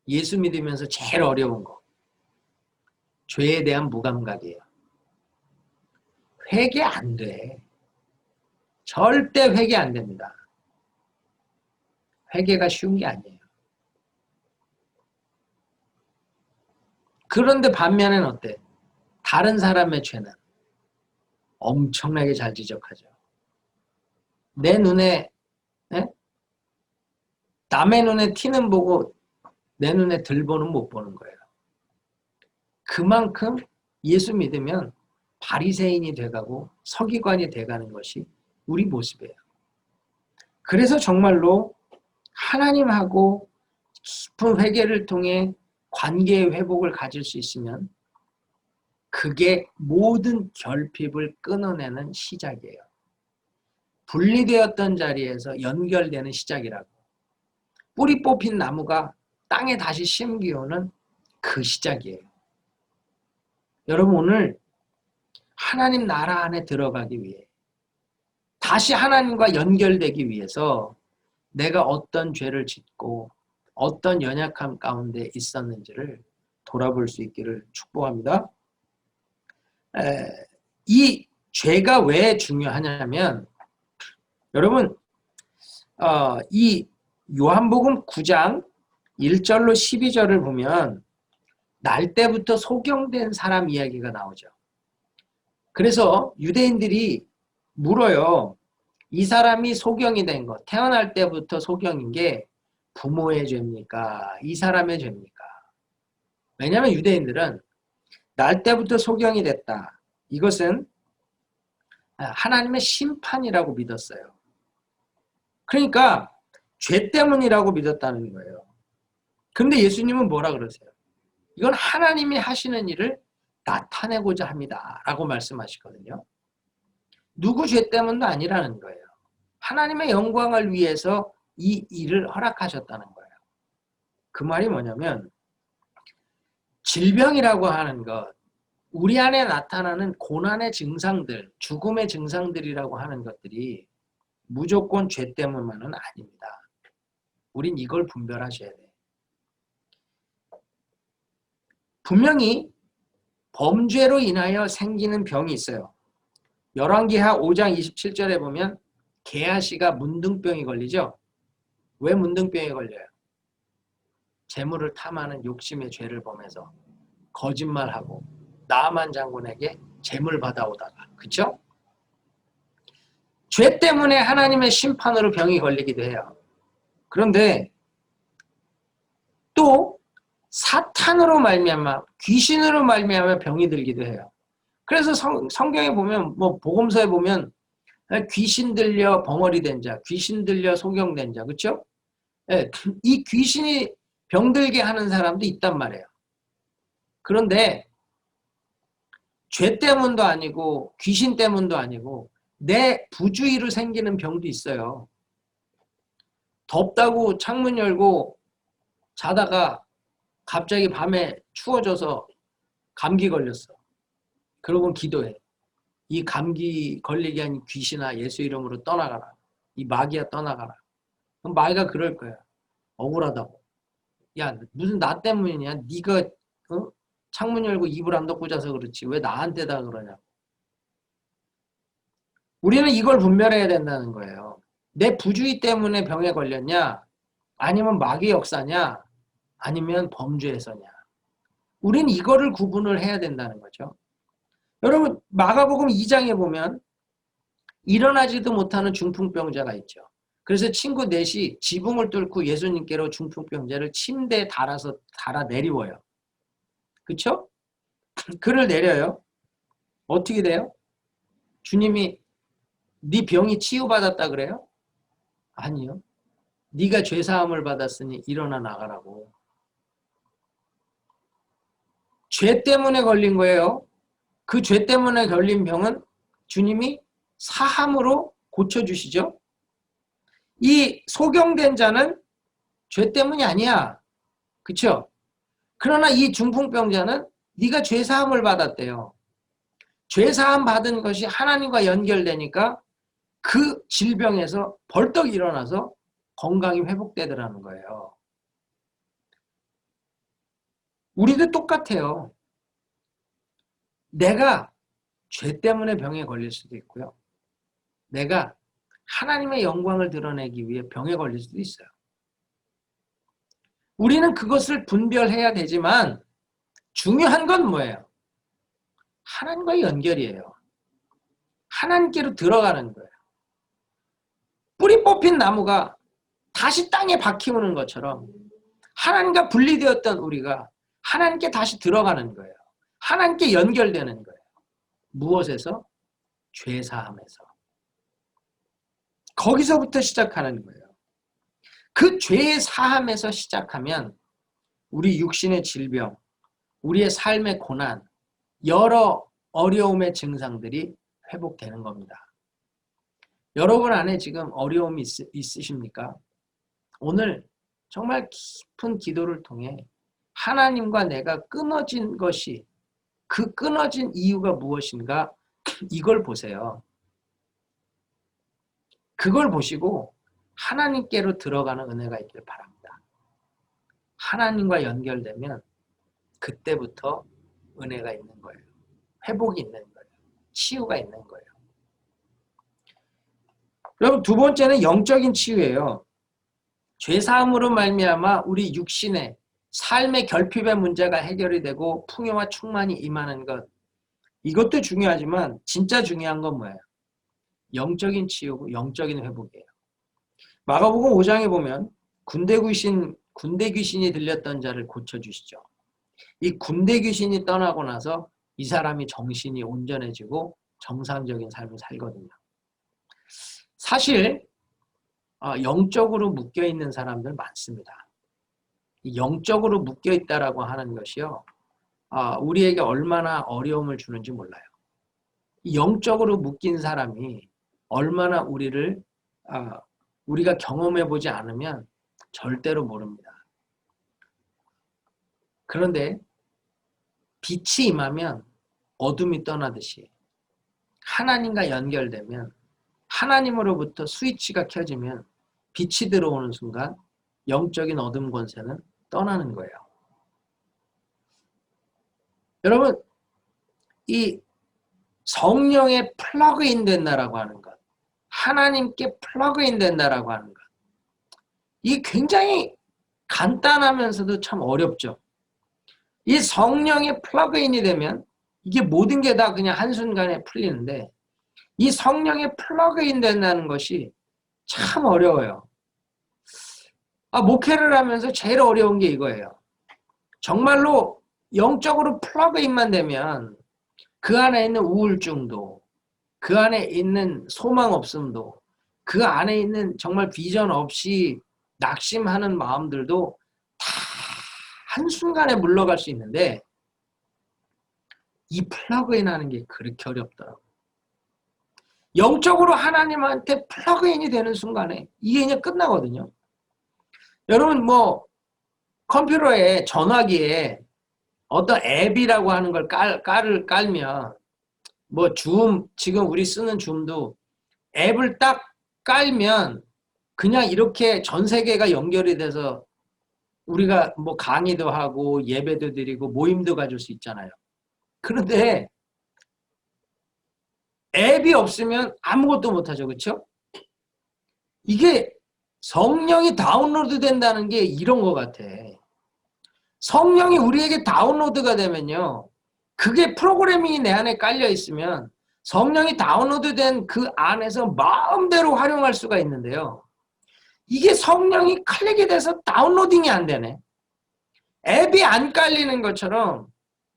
예수 믿으면서 제일 어려운 거. 죄에 대한 무감각이에요. 회개 안 돼. 절대 회개 안 됩니다. 회개가 쉬운 게 아니에요. 그런데 반면에는 어때? 다른 사람의 죄는 엄청나게 잘 지적하죠. 내 눈에, 남의 눈에 티는 보고 내 눈에 들보는 못 보는 거예요. 그만큼 예수 믿으면 바리새인이 돼가고 서기관이 돼가는 것이 우리 모습이에요. 그래서 정말로 하나님하고 깊은 회개를 통해 관계의 회복을 가질 수 있으면 그게 모든 결핍을 끊어내는 시작이에요. 분리되었던 자리에서 연결되는 시작이라고. 뿌리 뽑힌 나무가 땅에 다시 심기오는 그 시작이에요. 여러분 오늘 하나님 나라 안에 들어가기 위해 다시 하나님과 연결되기 위해서 내가 어떤 죄를 짓고 어떤 연약함 가운데 있었는지를 돌아볼 수 있기를 축복합니다. 이 죄가 왜 중요하냐면 여러분 이 요한복음 9장 1절로 12절을 보면 날 때부터 소경된 사람 이야기가 나오죠. 그래서 유대인들이 물어요. 이 사람이 소경이 된 것, 태어날 때부터 소경인 게 부모의 죄입니까? 이 사람의 죄입니까? 왜냐하면 유대인들은 날 때부터 소경이 됐다. 이것은 하나님의 심판이라고 믿었어요. 그러니까 죄 때문이라고 믿었다는 거예요. 그런데 예수님은 뭐라 그러세요? 이건 하나님이 하시는 일을 나타내고자 합니다. 라고 말씀하시거든요. 누구 죄 때문도 아니라는 거예요. 하나님의 영광을 위해서 이 일을 허락하셨다는 거예요. 그 말이 뭐냐면 질병이라고 하는 것, 우리 안에 나타나는 고난의 증상들, 죽음의 증상들이라고 하는 것들이 무조건 죄 때문만은 아닙니다. 우린 이걸 분별하셔야 돼요. 분명히 범죄로 인하여 생기는 병이 있어요. 열왕기하 5장 27절에 보면 게하시가 문둥병이 걸리죠. 왜 문둥병이 걸려요? 재물을 탐하는 욕심의 죄를 범해서 거짓말하고 나아만 장군에게 재물 받아오다가, 그렇죠? 죄 때문에 하나님의 심판으로 병이 걸리기도 해요. 그런데 또 사탄으로 말미암아 귀신으로 말미암아 병이 들기도 해요. 그래서 성경에 보면 뭐 복음서에 보면 귀신 들려 벙어리 된 자, 귀신 들려 소경된 자, 그렇죠? 네, 이 귀신이 병들게 하는 사람도 있단 말이에요. 그런데 죄 때문도 아니고 귀신 때문도 아니고 내 부주의로 생기는 병도 있어요. 덥다고 창문 열고 자다가 갑자기 밤에 추워져서 감기 걸렸어. 그러고는 기도해. 이 감기 걸리게 한 귀신아 예수 이름으로 떠나가라. 이 마귀야 떠나가라. 그럼 마귀가 그럴 거야. 억울하다고. 야 무슨 나 때문이냐. 네가 창문 열고 이불 안 덮고 자서 그렇지. 왜 나한테다 그러냐. 우리는 이걸 분별해야 된다는 거예요. 내 부주의 때문에 병에 걸렸냐? 아니면 마귀 역사냐? 아니면 범죄에서냐? 우리는 이거를 구분을 해야 된다는 거죠. 여러분 마가복음 2장에 보면 일어나지도 못하는 중풍병자가 있죠. 그래서 친구 넷이 지붕을 뚫고 예수님께로 중풍병자를 침대에 달아 내리워요. 그렇죠? 그를 내려요. 어떻게 돼요? 주님이 네 병이 치유받았다 그래요? 아니요. 네가 죄사함을 받았으니 일어나 나가라고. 죄 때문에 걸린 거예요. 그 죄 때문에 걸린 병은 주님이 사함으로 고쳐주시죠. 이 소경된 자는 죄 때문이 아니야. 그렇죠? 그러나 이 중풍병자는 네가 죄사함을 받았대요. 죄사함 받은 것이 하나님과 연결되니까 그 질병에서 벌떡 일어나서 건강이 회복되더라는 거예요. 우리도 똑같아요. 내가 죄 때문에 병에 걸릴 수도 있고요. 내가 하나님의 영광을 드러내기 위해 병에 걸릴 수도 있어요. 우리는 그것을 분별해야 되지만 중요한 건 뭐예요? 하나님과의 연결이에요. 하나님께로 들어가는 거예요. 뿌리 뽑힌 나무가 다시 땅에 박히우는 것처럼 하나님과 분리되었던 우리가 하나님께 다시 들어가는 거예요. 하나님께 연결되는 거예요. 무엇에서? 죄사함에서. 거기서부터 시작하는 거예요. 그 죄의 사함에서 시작하면 우리 육신의 질병, 우리의 삶의 고난, 여러 어려움의 증상들이 회복되는 겁니다. 여러분 안에 지금 어려움이 있으십니까? 오늘 정말 깊은 기도를 통해 하나님과 내가 끊어진 것이 그 끊어진 이유가 무엇인가 이걸 보세요. 그걸 보시고 하나님께로 들어가는 은혜가 있길 바랍니다. 하나님과 연결되면 그때부터 은혜가 있는 거예요. 회복이 있는 거예요. 치유가 있는 거예요. 여러분 두 번째는 영적인 치유예요. 죄사함으로 말미암아 우리 육신의 삶의 결핍의 문제가 해결이 되고 풍요와 충만이 임하는 것. 이것도 중요하지만 진짜 중요한 건 뭐예요? 영적인 치유고 영적인 회복이에요. 마가복음 5장에 보면 군대 귀신이 들렸던 자를 고쳐주시죠. 이 군대 귀신이 떠나고 나서 이 사람이 정신이 온전해지고 정상적인 삶을 살거든요. 사실 영적으로 묶여있는 사람들 많습니다. 영적으로 묶여있다라고 하는 것이요. 우리에게 얼마나 어려움을 주는지 몰라요. 영적으로 묶인 사람이 얼마나 우리가 경험해보지 않으면 절대로 모릅니다. 그런데 빛이 임하면 어둠이 떠나듯이 하나님과 연결되면 하나님으로부터 스위치가 켜지면 빛이 들어오는 순간 영적인 어둠 권세는 떠나는 거예요. 여러분 이 성령에 플러그인 된다라고 하는 것, 하나님께 플러그인 된다라고 하는 것, 이게 굉장히 간단하면서도 참 어렵죠. 이 성령에 플러그인이 되면 이게 모든 게 다 그냥 한순간에 풀리는데 이 성령에 플러그인 된다는 것이 참 어려워요. 목회를 하면서 제일 어려운 게 이거예요. 정말로 영적으로 플러그인만 되면 그 안에 있는 우울증도, 그 안에 있는 소망 없음도, 그 안에 있는 정말 비전 없이 낙심하는 마음들도 다 한순간에 물러갈 수 있는데, 이 플러그인 하는 게 그렇게 어렵더라고요. 영적으로 하나님한테 플러그인이 되는 순간에 이게 그냥 끝나거든요. 여러분 컴퓨터에 전화기에 어떤 앱이라고 하는 걸 깔면 줌, 지금 우리 쓰는 줌도 앱을 딱 깔면 그냥 이렇게 전 세계가 연결이 돼서 우리가 강의도 하고 예배도 드리고 모임도 가질 수 있잖아요. 그런데 앱이 없으면 아무것도 못하죠. 그렇죠? 이게 성령이 다운로드 된다는 게 이런 것 같아. 성령이 우리에게 다운로드가 되면요. 그게 프로그래밍이 내 안에 깔려 있으면 성령이 다운로드 된 그 안에서 마음대로 활용할 수가 있는데요. 이게 성령이 클릭이 돼서 다운로딩이 안 되네. 앱이 안 깔리는 것처럼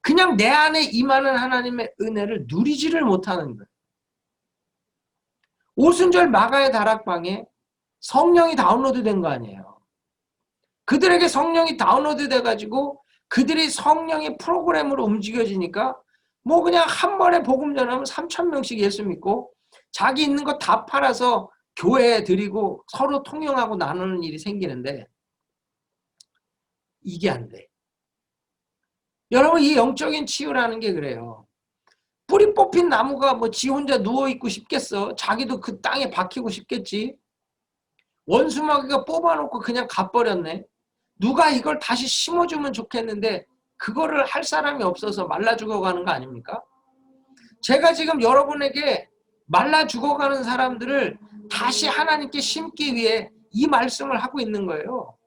그냥 내 안에 임하는 하나님의 은혜를 누리지를 못하는 거예요. 오순절 마가의 다락방에 성령이 다운로드 된 거 아니에요. 그들에게 성령이 다운로드 돼가지고 그들이 성령의 프로그램으로 움직여지니까 그냥 한 번에 복음 전하면 3,000명씩 예수 믿고 자기 있는 거 다 팔아서 교회에 드리고 서로 통용하고 나누는 일이 생기는데 이게 안 돼. 여러분, 이 영적인 치유라는 게 그래요. 뿌리 뽑힌 나무가 지 혼자 누워있고 싶겠어? 자기도 그 땅에 박히고 싶겠지? 원수마귀가 뽑아놓고 그냥 가버렸네. 누가 이걸 다시 심어주면 좋겠는데 그거를 할 사람이 없어서 말라 죽어가는 거 아닙니까? 제가 지금 여러분에게 말라 죽어가는 사람들을 다시 하나님께 심기 위해 이 말씀을 하고 있는 거예요.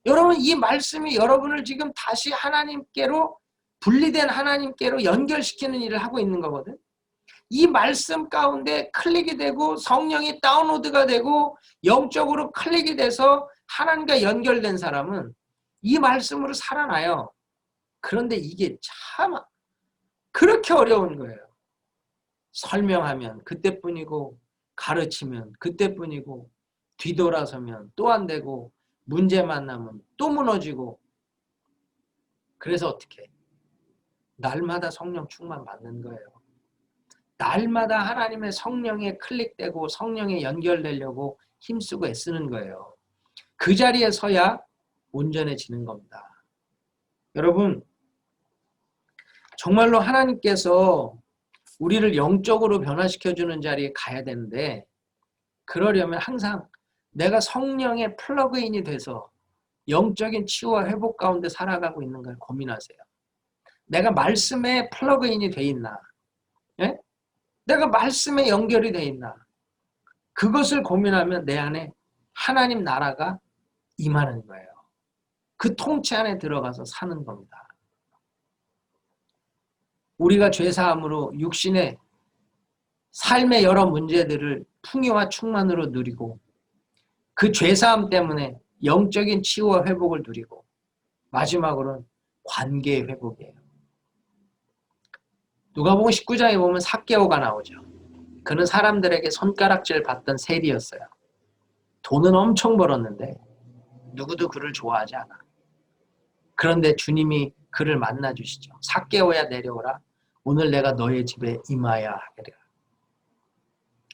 여러분, 이 말씀이 여러분을 지금 다시 하나님께로, 분리된 하나님께로 연결시키는 일을 하고 있는 거거든. 이 말씀 가운데 클릭이 되고 성령이 다운로드가 되고 영적으로 클릭이 돼서 하나님과 연결된 사람은 이 말씀으로 살아나요. 그런데 이게 참 그렇게 어려운 거예요. 설명하면 그때뿐이고 가르치면 그때뿐이고 뒤돌아서면 또 안 되고 문제 만나면 또 무너지고. 그래서 어떻게? 날마다 성령 충만 받는 거예요. 날마다 하나님의 성령에 클릭되고 성령에 연결되려고 힘쓰고 애쓰는 거예요. 그 자리에 서야 온전해지는 겁니다. 여러분, 정말로 하나님께서 우리를 영적으로 변화시켜주는 자리에 가야 되는데, 그러려면 항상 내가 성령의 플러그인이 돼서 영적인 치유와 회복 가운데 살아가고 있는 걸 고민하세요. 내가 말씀에 플러그인이 돼 있나? 예? 내가 말씀에 연결이 돼 있나? 그것을 고민하면 내 안에 하나님 나라가 임하는 거예요. 그 통치 안에 들어가서 사는 겁니다. 우리가 죄사함으로 육신의 삶의 여러 문제들을 풍요와 충만으로 누리고 그 죄사함 때문에 영적인 치유와 회복을 누리고 마지막으로는 관계의 회복이에요. 누가복음 19장에 보면 삭개오가 나오죠. 그는 사람들에게 손가락질 받던 세리였어요. 돈은 엄청 벌었는데 누구도 그를 좋아하지 않아. 그런데 주님이 그를 만나주시죠. 삭개오야 내려오라. 오늘 내가 너의 집에 임하여 하리라.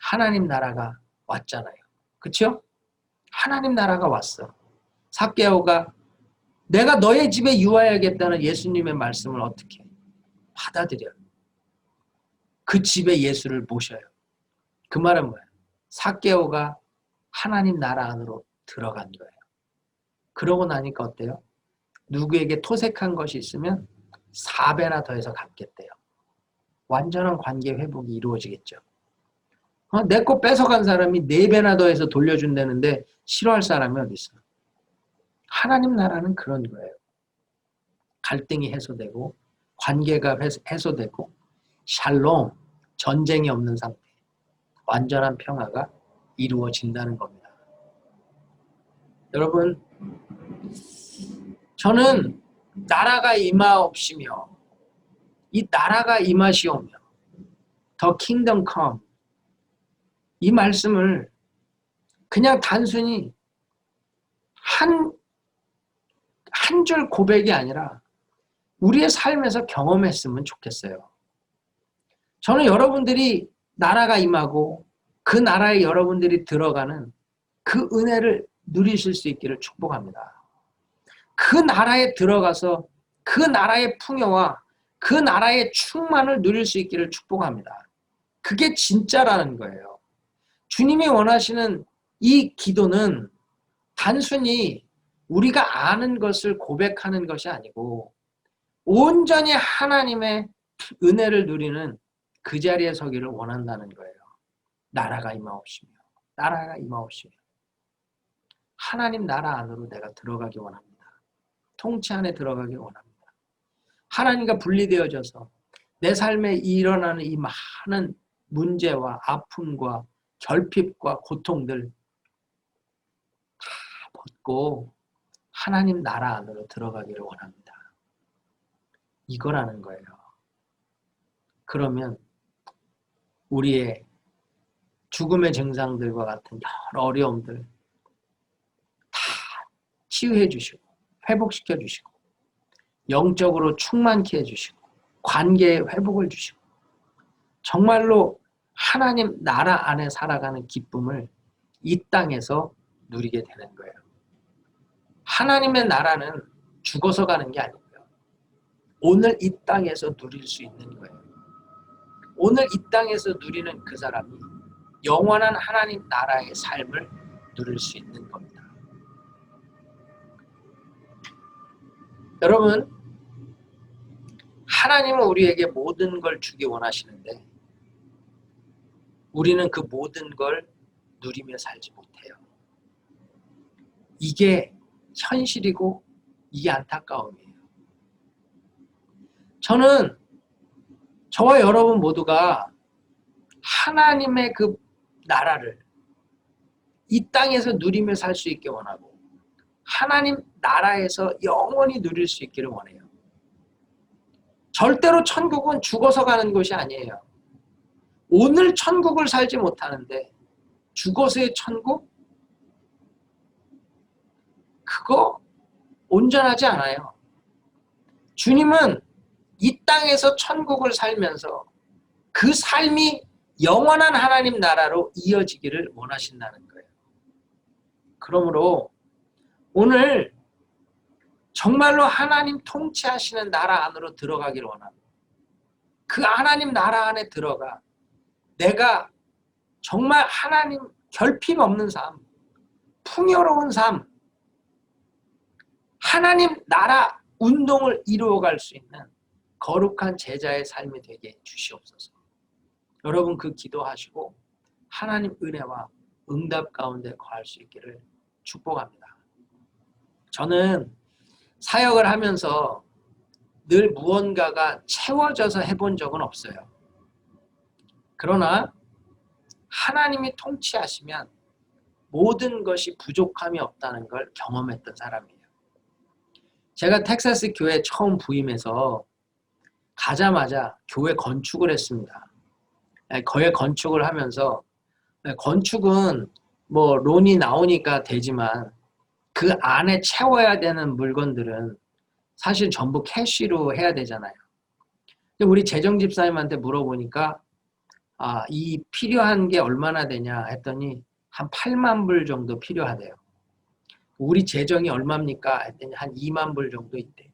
하나님 나라가 왔잖아요. 그렇죠? 하나님 나라가 왔어. 삭개오가 내가 너의 집에 유하여야겠다는 예수님의 말씀을 어떻게 받아들여요? 그 집에 예수를 모셔요. 그 말은 뭐예요? 삭개오가 하나님 나라 안으로 들어간 거예요. 그러고 나니까 어때요? 누구에게 토색한 것이 있으면 4배나 더해서 갚겠대요. 완전한 관계 회복이 이루어지겠죠. 내 거 뺏어간 사람이 4배나 더해서 돌려준다는데 싫어할 사람이 어디 있어? 하나님 나라는 그런 거예요. 갈등이 해소되고 관계가 해소되고 샬롬, 전쟁이 없는 상태. 완전한 평화가 이루어진다는 겁니다. 여러분, 저는 나라가 임하옵시며 이 나라가 임하시오며 The kingdom come 이 말씀을 그냥 단순히 한 줄 고백이 아니라 우리의 삶에서 경험했으면 좋겠어요. 저는 여러분들이 나라가 임하고 그 나라에 여러분들이 들어가는 그 은혜를 누리실 수 있기를 축복합니다. 그 나라에 들어가서 그 나라의 풍요와 그 나라의 충만을 누릴 수 있기를 축복합니다. 그게 진짜라는 거예요. 주님이 원하시는 이 기도는 단순히 우리가 아는 것을 고백하는 것이 아니고 온전히 하나님의 은혜를 누리는 그 자리에 서기를 원한다는 거예요. 나라가 임하옵시며 나라가 임하옵시며 하나님 나라 안으로 내가 들어가기 원합니다. 통치 안에 들어가기 원합니다. 하나님과 분리되어져서 내 삶에 일어나는 이 많은 문제와 아픔과 결핍과 고통들 다 벗고 하나님 나라 안으로 들어가기를 원합니다. 이거라는 거예요. 그러면 우리의 죽음의 증상들과 같은 여러 어려움들 다 치유해 주시고 회복시켜 주시고 영적으로 충만케 해주시고 관계의 회복을 주시고 정말로 하나님 나라 안에 살아가는 기쁨을 이 땅에서 누리게 되는 거예요. 하나님의 나라는 죽어서 가는 게 아니고요. 오늘 이 땅에서 누릴 수 있는 거예요. 오늘 이 땅에서 누리는 그 사람이 영원한 하나님 나라의 삶을 누릴 수 있는 겁니다. 여러분, 하나님은 우리에게 모든 걸 주기 원하시는데 우리는 그 모든 걸 누리며 살지 못해요. 이게 현실이고 이게 안타까움이에요. 저는 저와 여러분 모두가 하나님의 그 나라를 이 땅에서 누리며 살 수 있게 원하고 하나님 나라에서 영원히 누릴 수 있기를 원해요. 절대로 천국은 죽어서 가는 것이 아니에요. 오늘 천국을 살지 못하는데 죽어서의 천국? 그거 온전하지 않아요. 주님은 이 땅에서 천국을 살면서 그 삶이 영원한 하나님 나라로 이어지기를 원하신다는 거예요. 그러므로 오늘 정말로 하나님 통치하시는 나라 안으로 들어가기를 원합니다. 그 하나님 나라 안에 들어가 내가 정말 하나님 결핍 없는 삶, 풍요로운 삶, 하나님 나라 운동을 이루어갈 수 있는 거룩한 제자의 삶이 되게 주시옵소서. 여러분 그 기도하시고 하나님 은혜와 응답 가운데 거할 수 있기를 축복합니다. 저는 사역을 하면서 늘 무언가가 채워져서 해본 적은 없어요. 그러나 하나님이 통치하시면 모든 것이 부족함이 없다는 걸 경험했던 사람이에요. 제가 텍사스 교회 처음 부임해서 가자마자 교회 건축을 했습니다. 교회 건축을 하면서 건축은 뭐 론이 나오니까 되지만 그 안에 채워야 되는 물건들은 사실 전부 캐시로 해야 되잖아요. 근데 우리 재정집사님한테 물어보니까 이 필요한 게 얼마나 되냐 했더니 한 8만 불 정도 필요하대요. 우리 재정이 얼마입니까? 했더니 한 2만 불 정도 있대.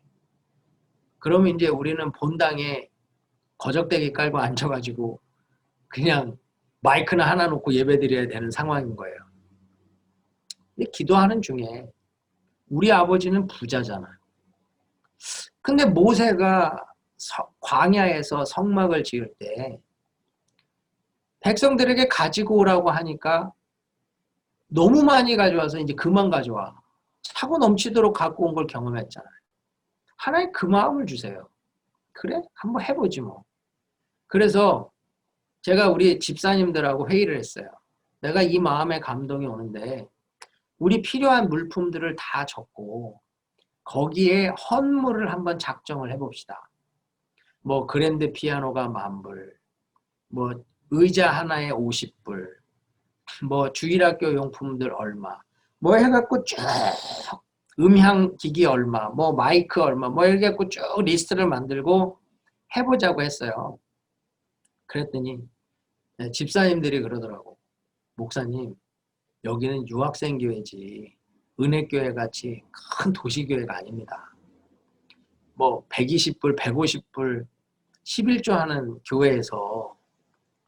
그러면 이제 우리는 본당에 거적대기 깔고 앉아가지고 그냥 마이크나 하나 놓고 예배드려야 되는 상황인 거예요. 근데 기도하는 중에 우리 아버지는 부자잖아요. 근데 모세가 광야에서 성막을 지을 때 백성들에게 가지고 오라고 하니까 너무 많이 가져와서 이제 그만 가져와. 차고 넘치도록 갖고 온 걸 경험했잖아요. 하나님 그 마음을 주세요. 그래? 한번 해보지 뭐. 그래서 제가 우리 집사님들하고 회의를 했어요. 내가 이 마음의 감동이 오는데 우리 필요한 물품들을 다 적고 거기에 헌물을 한번 작정을 해봅시다. 뭐 그랜드 피아노가 10,000불, 뭐 의자 하나에 50불, 뭐 주일학교 용품들 얼마, 뭐 해갖고 쭉 음향기기 얼마, 뭐 마이크 얼마, 뭐 이렇게 해갖고 쭉 리스트를 만들고 해보자고 했어요. 그랬더니 집사님들이 그러더라고. 목사님, 여기는 유학생 교회지 은혜교회 같이 큰 도시교회가 아닙니다. 뭐 120불, 150불 11조 하는 교회에서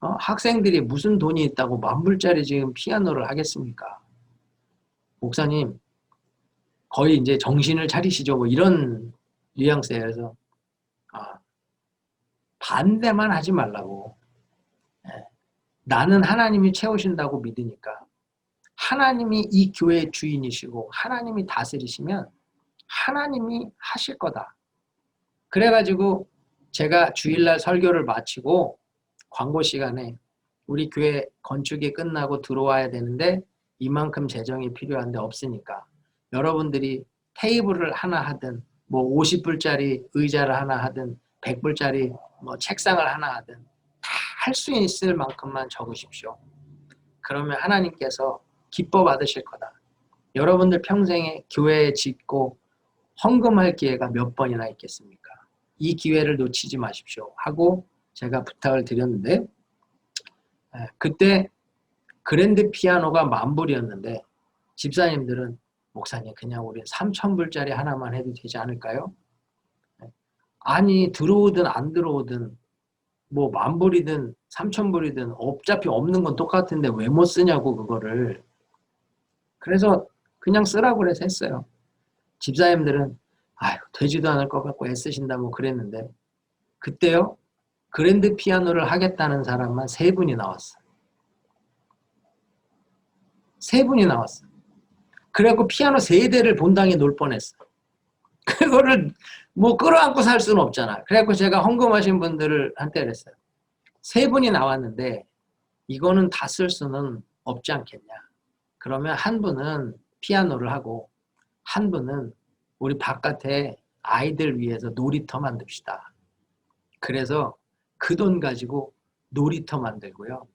학생들이 무슨 돈이 있다고 10,000불짜리 지금 피아노를 하겠습니까? 목사님 거의 이제 정신을 차리시죠. 뭐 이런 뉘앙스에서 반대만 하지 말라고. 나는 하나님이 채우신다고 믿으니까 하나님이 이 교회의 주인이시고 하나님이 다스리시면 하나님이 하실 거다. 그래가지고 제가 주일날 설교를 마치고 광고 시간에 우리 교회 건축이 끝나고 들어와야 되는데 이만큼 재정이 필요한데 없으니까 여러분들이 테이블을 하나 하든 뭐 50불짜리 의자를 하나 하든 100불짜리 뭐 책상을 하나 하든 다 할 수 있을 만큼만 적으십시오. 그러면 하나님께서 기뻐 받으실 거다. 여러분들 평생에 교회에 짓고 헌금할 기회가 몇 번이나 있겠습니까? 이 기회를 놓치지 마십시오 하고 제가 부탁을 드렸는데 그때 그랜드 피아노가 10,000불이었는데 집사님들은 목사님 그냥 우리 3,000불짜리 하나만 해도 되지 않을까요? 아니 들어오든 안 들어오든 뭐 10,000불이든 3,000불이든 어차피 없는 건 똑같은데 왜 못 쓰냐고 그거를. 그래서 그냥 쓰라고 그래서 했어요. 집사님들은 아유 되지도 않을 것 같고 애쓰신다 뭐 그랬는데 그때요 그랜드 피아노를 하겠다는 사람만 3분이 나왔어요. 3분이 나왔어요. 그래갖고 피아노 3대를 본당에 놓을 뻔했어요. 그거를 뭐 끌어안고 살 수는 없잖아. 그래갖고 제가 헌금하신 분들을 한테 그랬어요. 3분이 나왔는데 이거는 다 쓸 수는 없지 않겠냐. 그러면 한 분은 피아노를 하고 한 분은 우리 바깥에 아이들 위해서 놀이터 만듭시다. 그래서 그 돈 가지고 놀이터 만들고요.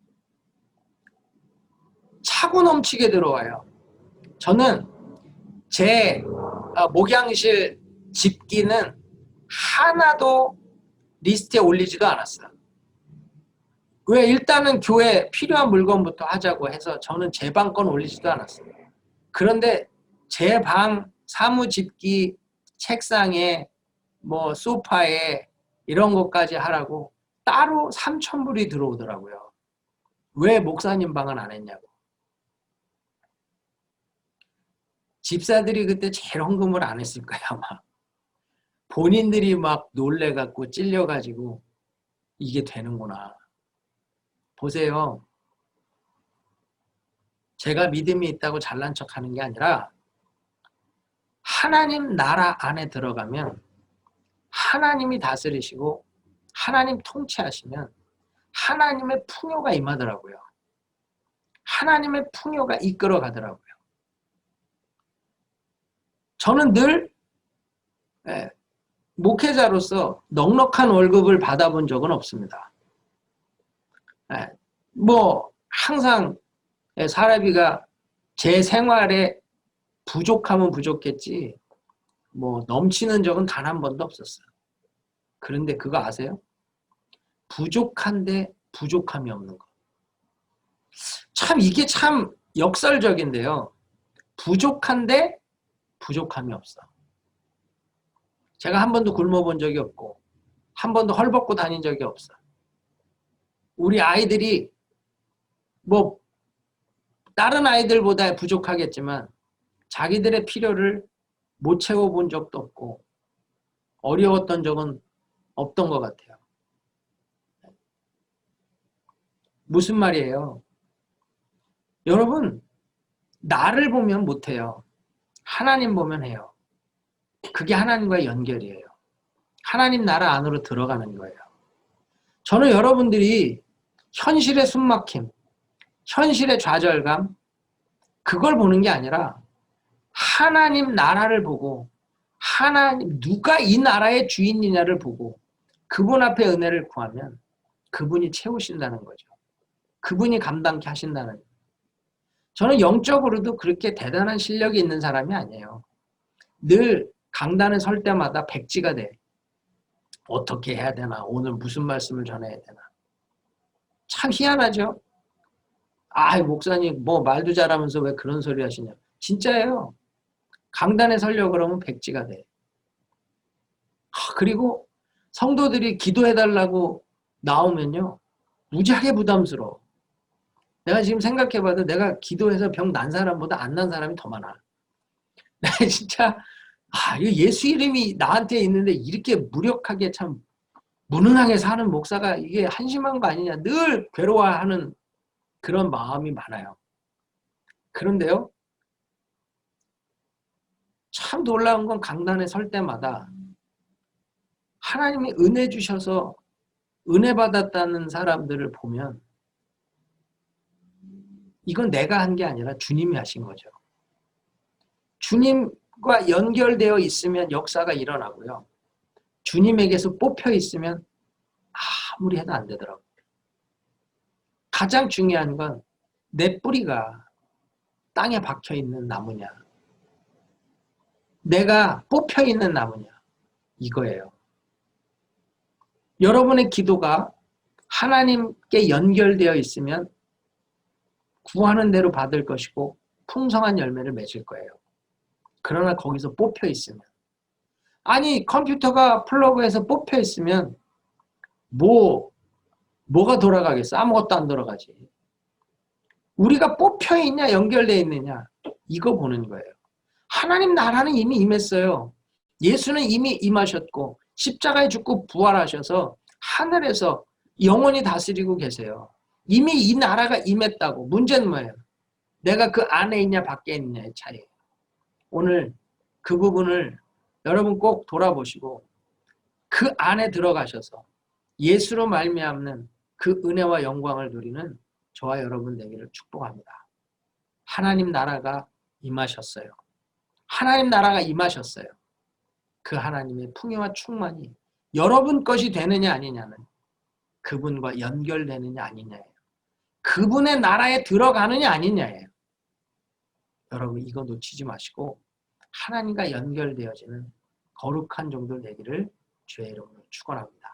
차고 넘치게 들어와요. 저는 제 목양실 집기는 하나도 리스트에 올리지도 않았어요. 왜? 일단은 교회 필요한 물건부터 하자고 해서 저는 제 방 건 올리지도 않았어요. 그런데 제 방 사무 집기 책상에 뭐 소파에 이런 것까지 하라고 따로 3,000불이 들어오더라고요. 왜 목사님 방은 안 했냐고. 집사들이 그때 제일 헌금을 안 했을 거야 아마. 본인들이 막 놀래갖고 찔려가지고 이게 되는구나. 보세요. 제가 믿음이 있다고 잘난 척하는 게 아니라 하나님 나라 안에 들어가면 하나님이 다스리시고 하나님 통치하시면 하나님의 풍요가 임하더라고요. 하나님의 풍요가 이끌어 가더라고요. 저는 늘 목회자로서 넉넉한 월급을 받아본 적은 없습니다. 뭐 항상 사람이가 제 생활에 부족하면 부족했지 뭐 넘치는 적은 단 한 번도 없었어요. 그런데 그거 아세요? 부족한데 부족함이 없는 거. 참 이게 참 역설적인데요. 부족한데 부족함이 없어. 제가 한 번도 굶어본 적이 없고 한 번도 헐벗고 다닌 적이 없어. 우리 아이들이 뭐 다른 아이들보다 부족하겠지만 자기들의 필요를 못 채워본 적도 없고 어려웠던 적은 없던 것 같아요. 무슨 말이에요? 여러분 나를 보면 못해요. 하나님 보면 해요. 그게 하나님과의 연결이에요. 하나님 나라 안으로 들어가는 거예요. 저는 여러분들이 현실의 숨막힘, 현실의 좌절감, 그걸 보는 게 아니라 하나님 나라를 보고 하나님 누가 이 나라의 주인이냐를 보고 그분 앞에 은혜를 구하면 그분이 채우신다는 거죠. 그분이 감당케 하신다는 거예요. 저는 영적으로도 그렇게 대단한 실력이 있는 사람이 아니에요. 늘 강단에 설 때마다 백지가 돼. 어떻게 해야 되나? 오늘 무슨 말씀을 전해야 되나? 참 희한하죠? 아, 목사님 뭐 말도 잘하면서 왜 그런 소리 하시냐? 진짜예요. 강단에 서려고 그러면 백지가 돼. 그리고 성도들이 기도해달라고 나오면요. 무지하게 부담스러워. 내가 지금 생각해봐도 내가 기도해서 병 난 사람보다 안 난 사람이 더 많아. 내가 진짜 예수 이름이 나한테 있는데 이렇게 무력하게 참 무능하게 사는 목사가 이게 한심한 거 아니냐. 늘 괴로워하는 그런 마음이 많아요. 그런데요. 참 놀라운 건 강단에 설 때마다 하나님이 은혜 주셔서 은혜 받았다는 사람들을 보면 이건 내가 한 게 아니라 주님이 하신 거죠. 주님과 연결되어 있으면 역사가 일어나고요. 주님에게서 뽑혀 있으면 아무리 해도 안 되더라고요. 가장 중요한 건 내 뿌리가 땅에 박혀 있는 나무냐, 내가 뽑혀 있는 나무냐, 이거예요. 여러분의 기도가 하나님께 연결되어 있으면 구하는 대로 받을 것이고 풍성한 열매를 맺을 거예요. 그러나 거기서 뽑혀 있으면, 아니 컴퓨터가 플러그에서 뽑혀 있으면 뭐가 돌아가겠어? 아무것도 안 돌아가지. 우리가 뽑혀 있냐 연결되어 있느냐 이거 보는 거예요. 하나님 나라는 이미 임했어요. 예수는 이미 임하셨고 십자가에 죽고 부활하셔서 하늘에서 영원히 다스리고 계세요. 이미 이 나라가 임했다고. 문제는 뭐예요? 내가 그 안에 있냐 밖에 있느냐의 차이예요. 오늘 그 부분을 여러분 꼭 돌아보시고 그 안에 들어가셔서 예수로 말미암는 그 은혜와 영광을 누리는 저와 여러분 되기를 축복합니다. 하나님 나라가 임하셨어요. 하나님 나라가 임하셨어요. 그 하나님의 풍요와 충만이 여러분 것이 되느냐 아니냐는 그분과 연결되느냐 아니냐예요. 그분의 나라에 들어가느냐 아니냐예요. 여러분 이거 놓치지 마시고 하나님과 연결되어지는 거룩한 종들 되기를 주의 이름으로 축원합니다.